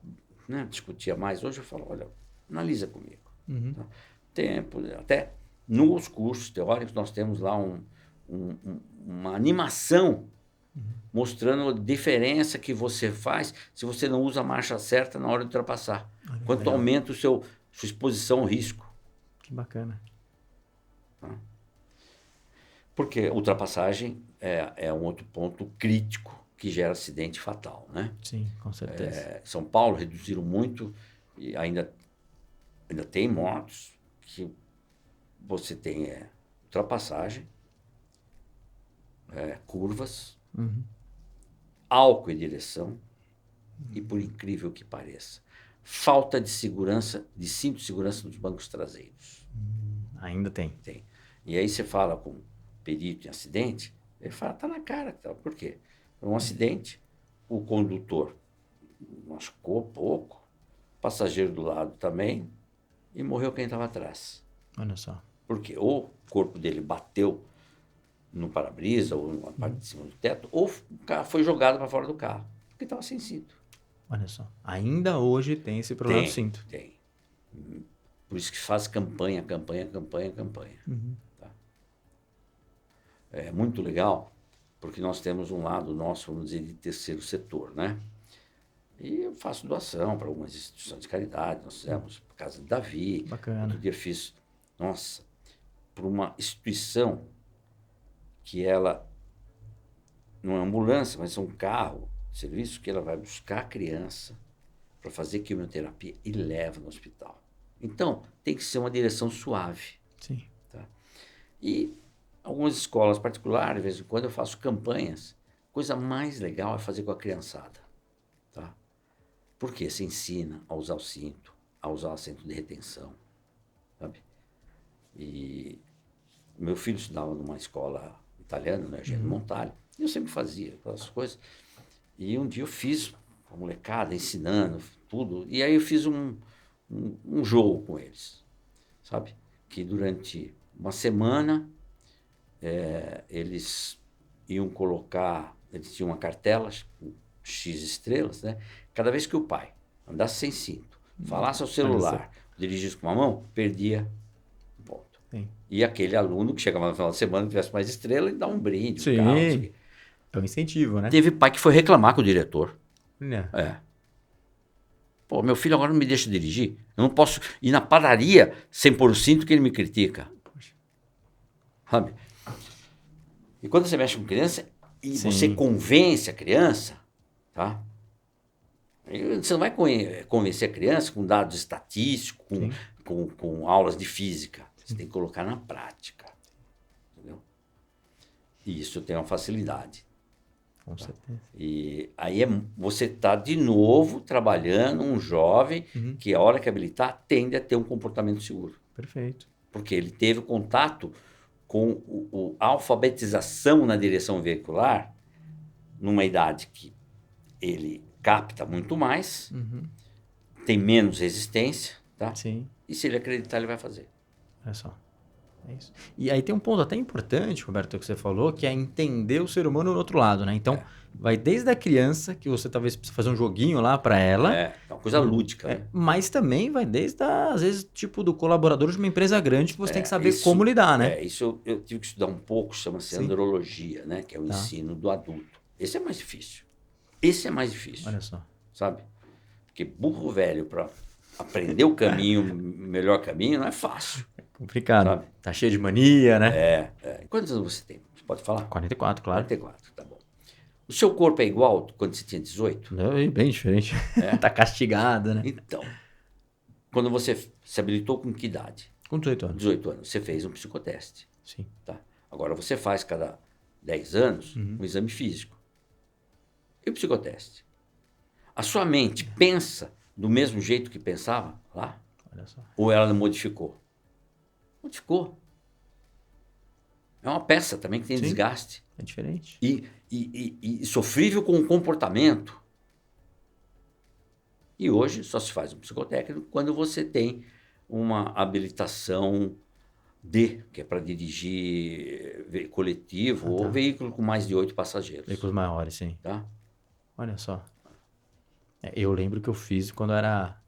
discutia mais, hoje eu falo, olha, analisa comigo. Tá? Tempo, até nos cursos teóricos nós temos lá uma animação mostrando a diferença que você faz se você não usa a marcha certa na hora de ultrapassar. Olha, Quanto legal. aumenta sua exposição ao risco. Que bacana. Porque ultrapassagem é um outro ponto crítico que gera acidente fatal, né? Sim, com certeza. São Paulo reduziram muito e ainda tem mortos que você tem ultrapassagem, curvas, álcool em direção e, por incrível que pareça, falta de segurança, de cinto de segurança nos bancos traseiros. Ainda tem. Tem. E aí você fala com um perito em acidente, ele fala, tá na cara. Por quê? Foi um acidente, o condutor machucou pouco, o passageiro do lado também, e morreu quem estava atrás. Olha só. Por quê? Ou o corpo dele bateu no para-brisa ou na parte de cima do teto, ou o carro foi jogado para fora do carro, porque estava sem cinto. Olha só. Ainda hoje tem esse problema do cinto. Tem. Por isso que faz campanha. Tá? É muito legal, porque nós temos um lado nosso, vamos dizer, de terceiro setor, né? E eu faço doação para algumas instituições de caridade. Nós fizemos a Casa de Davi. Bacana. Outro dia fiz, para uma instituição que ela não é ambulância, mas é um carro de serviço que ela vai buscar a criança para fazer quimioterapia e leva no hospital. Então, tem que ser uma direção suave. Sim. Tá? E algumas escolas particulares, de vez em quando eu faço campanhas. Coisa mais legal é fazer com a criançada. Tá? Porque você ensina a usar o cinto, a usar o assento de retenção. Sabe? E meu filho estudava numa escola italiana, né, Eugênio Montale, e eu sempre fazia aquelas coisas. E um dia eu fiz a molecada ensinando tudo, e aí eu fiz um jogo com eles, sabe? Que durante uma semana eles iam colocar, eles tinham uma cartela com X estrelas, né? Cada vez que o pai andasse sem cinto, falasse ao celular, dirigisse com uma mão, perdia um ponto. Sim. E aquele aluno que chegava no final de semana, tivesse mais estrela, ele dá um brinde, Sim. um carro, não sei o quê. É um incentivo, né? Teve pai que foi reclamar com o diretor. É. Pô, meu filho agora não me deixa dirigir. Eu não posso ir na padaria sem pôr o cinto que ele me critica. Sabe? E quando você mexe com criança e Sim. você convence a criança, tá? Você não vai convencer a criança com dados estatísticos, com aulas de física. Você tem que colocar na prática. Entendeu? E isso tem uma facilidade. Com certeza. E aí você está de novo trabalhando um jovem que a hora que habilitar tende a ter um comportamento seguro. Perfeito. Porque ele teve contato com a alfabetização na direção veicular numa idade que ele capta muito mais, tem menos resistência, tá? Sim. E se ele acreditar, ele vai fazer. Olha só. É isso. E aí tem um ponto até importante, Roberto, que você falou, que é entender o ser humano do outro lado, né? Então, vai desde a criança, que você talvez precise fazer um joguinho lá para ela. É uma coisa lúdica, né? Mas também vai desde, às vezes, tipo do colaborador de uma empresa grande que você tem que saber como lidar, né? Isso eu tive que estudar um pouco, chama-se andrologia, né? Que é o ensino do adulto. Esse é mais difícil. Olha só. Sabe? Porque burro velho para aprender o melhor caminho, não é fácil. Complicado. Sabe? Tá cheio de mania, né? Quantos anos você tem? Você pode falar? 44, claro. 44, tá bom. O seu corpo é igual quando você tinha 18? Não, é bem diferente. Tá castigado, né? Então, quando você se habilitou com que idade? Com 18 anos. 18 anos. Você fez um psicoteste. Sim. Tá? Agora você faz cada 10 anos um exame físico. E o psicoteste? A sua mente pensa do mesmo jeito que pensava lá? Olha só. Ou ela modificou? Modificou. É uma peça também que tem desgaste. É diferente. E sofrível com o comportamento. E hoje só se faz um psicotécnico quando você tem uma habilitação D, que é para dirigir coletivo ou veículo com mais de 8 passageiros. Veículos maiores, sim. Tá? Olha só. Eu lembro que eu fiz quando era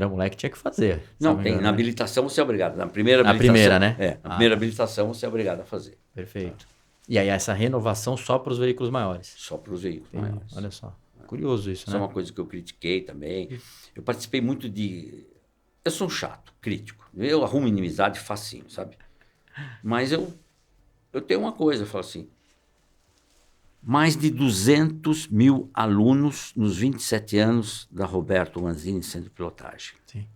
moleque, tinha que fazer. Não, tem. Na habilitação você é obrigado. Na primeira habilitação. Na primeira, né? Na primeira habilitação você é obrigado a fazer. Perfeito. E aí essa renovação só para os veículos maiores. Só para os veículos Entendi. maiores. Olha só. Curioso isso, Isso né? é uma coisa que eu critiquei também. Eu participei muito de... Eu sou um chato, crítico. Eu arrumo inimizade facinho, sabe? Mas eu tenho uma coisa, eu falo assim, mais de 200 mil alunos nos 27 anos da Roberto Manzini Centro de Pilotagem. Sim.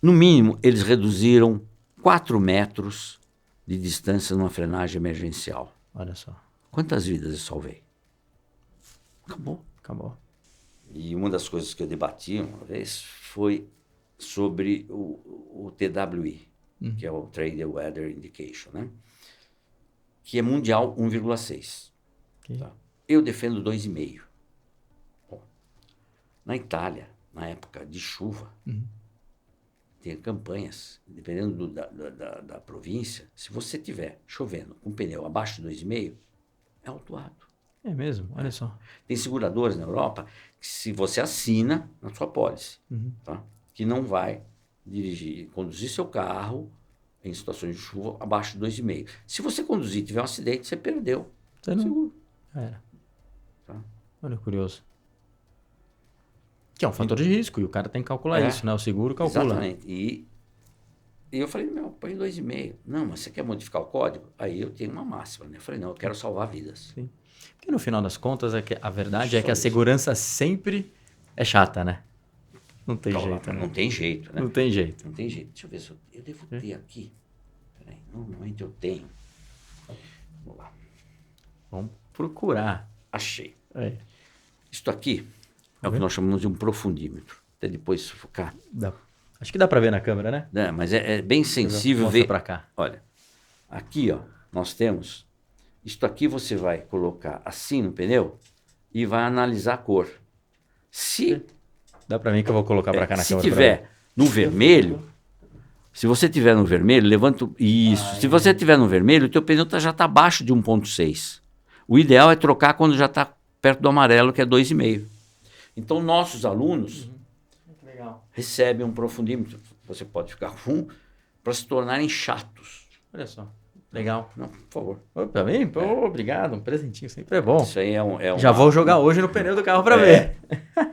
No mínimo, eles reduziram 4 metros de distância numa frenagem emergencial. Olha só. Quantas vidas eu salvei? Acabou. Acabou. E uma das coisas que eu debati uma vez foi sobre o TWI, que é o Trade Weather Indication, né? Que é mundial 1,6. Okay. Tá? Eu defendo 2,5. Bom, na Itália, na época de chuva, tem campanhas, dependendo da província, se você tiver chovendo com pneu abaixo de 2,5, é autuado. É mesmo? Olha só. Tem seguradoras na Europa que se você assina na sua pólice, tá? Que não vai conduzir seu carro em situações de chuva abaixo de 2,5. Se você conduzir e tiver um acidente, você perdeu. Você não... Seguro. Era. Tá? Olha, curioso. Que é um fator de risco, e o cara tem que calcular isso, né? O seguro calcula. Exatamente. E eu falei, põe 2,5. Não, mas você quer modificar o código? Aí eu tenho uma máxima, né? Eu falei, não, eu quero salvar vidas. Sim. Porque no final das contas, a verdade é que a segurança sempre é chata, né? Não tem jeito, né? Não tem jeito, né? Não tem jeito. Não tem jeito. Deixa eu ver se eu devo ter aqui. Peraí, normalmente eu tenho. Vamos lá. Vamos procurar. Achei. É. Isto aqui é o que nós chamamos de um profundímetro. Até depois se focar. Acho que dá para ver na câmera, né? É, mas é bem sensível Mostra ver. para cá. Olha, aqui ó, nós temos. Isto aqui você vai colocar assim no pneu e vai analisar a cor. Se dá para mim que eu vou colocar para cá na se câmera. tiver no vermelho, se você tiver no vermelho, levanta isso. Se você tiver no vermelho, o teu pneu já está abaixo de 1,6. O ideal é trocar quando já está perto do amarelo, que é 2,5. Então, nossos alunos recebem um profundímetro. Você pode ficar com um para se tornarem chatos. Olha só. Legal. Não, por favor. Para mim? Pô, obrigado. Um presentinho sempre é bom. Isso aí Já vou jogar hoje no pneu do carro para ver.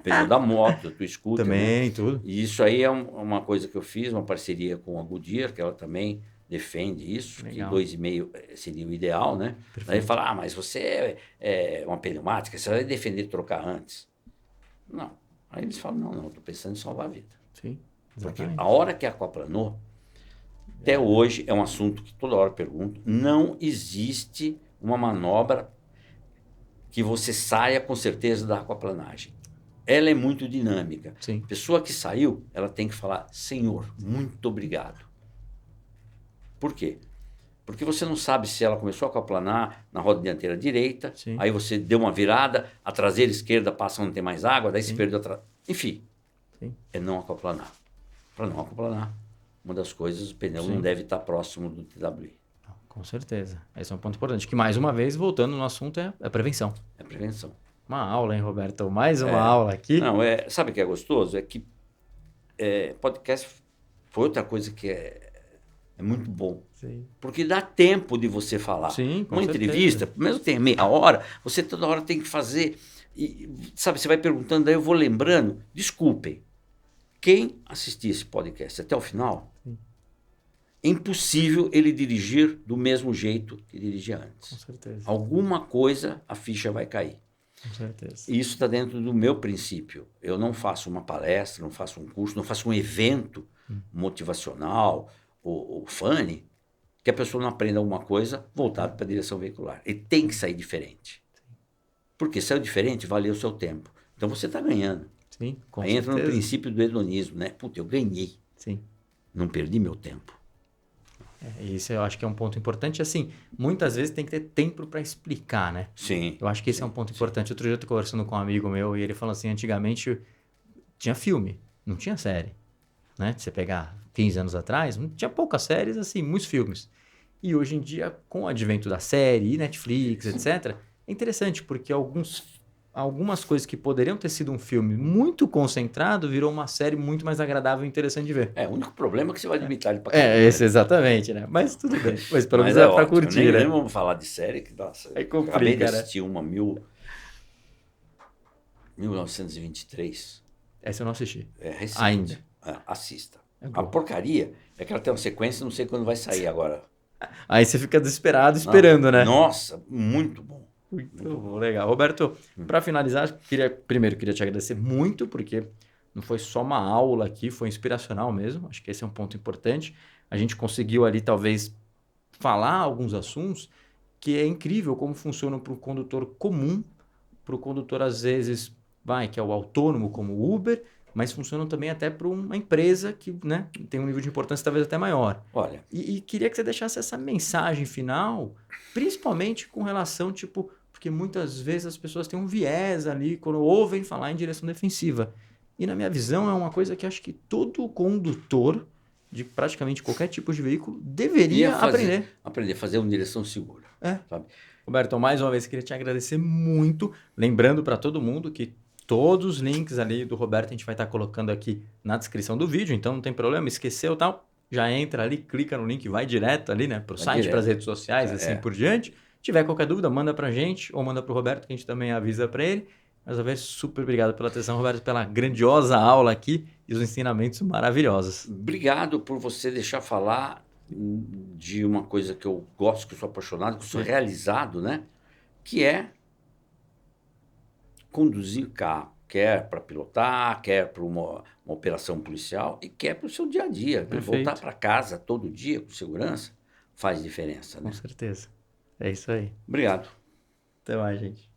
Pneu da moto, do scooter. Também, né? tudo. E isso aí é uma coisa que eu fiz, uma parceria com a Goodyear, que ela também defende isso, Legal. que 2,5 seria o ideal, né? Aí fala, mas você é uma pneumática, você vai defender trocar antes. Não. Aí eles falam, não, eu estou pensando em salvar a vida. Sim, Porque exatamente. a hora que aquaplanou, até hoje é um assunto que toda hora eu pergunto, não existe uma manobra que você saia com certeza da aquaplanagem. Ela é muito dinâmica. Sim. A pessoa que saiu, ela tem que falar, Senhor, muito obrigado. Por quê? Porque você não sabe se ela começou a aquaplanar na roda dianteira direita, Sim. aí você deu uma virada, a traseira esquerda passa onde tem mais água, daí Sim. se perdeu Enfim, Sim. é não aquaplanar. Para não aquaplanar, uma das coisas, o pneu Sim. não deve estar próximo do TWI. Com certeza. Esse é um ponto importante. Que, mais uma vez, voltando no assunto, é a prevenção. É prevenção. Uma aula, hein, Roberto? Mais uma aula aqui. Não, sabe o que é gostoso? É que podcast foi outra coisa que é muito bom. Sim. Porque dá tempo de você falar. Sim, com uma certeza. entrevista, mesmo que tenha meia hora, você toda hora tem que fazer. E, sabe, você vai perguntando, daí eu vou lembrando. Desculpem. Quem assistir esse podcast até o final, é impossível ele dirigir do mesmo jeito que dirigia antes. Com certeza. Alguma coisa, a ficha vai cair. Com certeza. E isso está dentro do meu princípio. Eu não faço uma palestra, não faço um curso, não faço um evento motivacional ou funny que a pessoa não aprenda alguma coisa voltada para a direção veicular. Ele tem que sair diferente. Porque saiu diferente, valeu o seu tempo. Então você está ganhando. Sim, com Aí certeza. entra no princípio do hedonismo, né? Puta, eu ganhei. Sim. Não perdi meu tempo. Isso eu acho que é um ponto importante. Assim, muitas vezes tem que ter tempo para explicar, né? Sim. Eu acho que esse é um ponto importante. Outro dia eu tô conversando com um amigo meu e ele falou assim, antigamente tinha filme, não tinha série. Né? Você pegar 15 anos atrás, tinha poucas séries, assim, muitos filmes. E hoje em dia, com o advento da série, Netflix, etc., é interessante, porque alguns algumas coisas que poderiam ter sido um filme muito concentrado, virou uma série muito mais agradável e interessante de ver. O único problema é que você vai limitar ele pra caramba, Esse exatamente, né? Mas tudo bem. Mas pelo menos Mas é pra ótimo. curtir, né? Nem vamos falar de série, que nossa, Aí acabei de complica, né? assistir uma 1923. Essa eu não assisti. É recente. Ainda. Assista. É A boa. porcaria é que ela tem uma sequência, não sei quando vai sair agora. Aí você fica desesperado esperando, né? Nossa, muito bom. Muito bom, legal. Roberto, para finalizar, primeiro queria te agradecer muito, porque não foi só uma aula aqui, foi inspiracional mesmo. Acho que esse é um ponto importante. A gente conseguiu ali, talvez, falar alguns assuntos que é incrível como funcionam para o condutor comum, para o condutor, às vezes, que é o autônomo, como o Uber, mas funcionam também até para uma empresa que, né, tem um nível de importância talvez até maior. Olha, E queria que você deixasse essa mensagem final, principalmente com relação, tipo, porque muitas vezes as pessoas têm um viés ali quando ouvem falar em direção defensiva. E na minha visão é uma coisa que acho que todo condutor de praticamente qualquer tipo de veículo deveria aprender. Aprender a fazer uma direção segura. Sabe? Roberto, mais uma vez queria te agradecer muito. Lembrando para todo mundo que todos os links ali do Roberto a gente vai estar colocando aqui na descrição do vídeo, então não tem problema, esqueceu tal, já entra ali, clica no link, vai direto ali, né, pro site, para as redes sociais, assim por diante. Tiver qualquer dúvida, manda pra gente ou manda pro Roberto, que a gente também avisa para ele. Mais uma vez, super obrigado pela atenção, Roberto, pela grandiosa aula aqui e os ensinamentos maravilhosos. Obrigado por você deixar falar de uma coisa que eu gosto, que eu sou apaixonado, que eu sou realizado, né? Que é conduzir carro. Quer para pilotar, quer para uma operação policial e quer para o seu dia a dia. Né? Voltar para casa todo dia com segurança faz diferença. Né? Com certeza. É isso aí. Obrigado. Até mais, gente.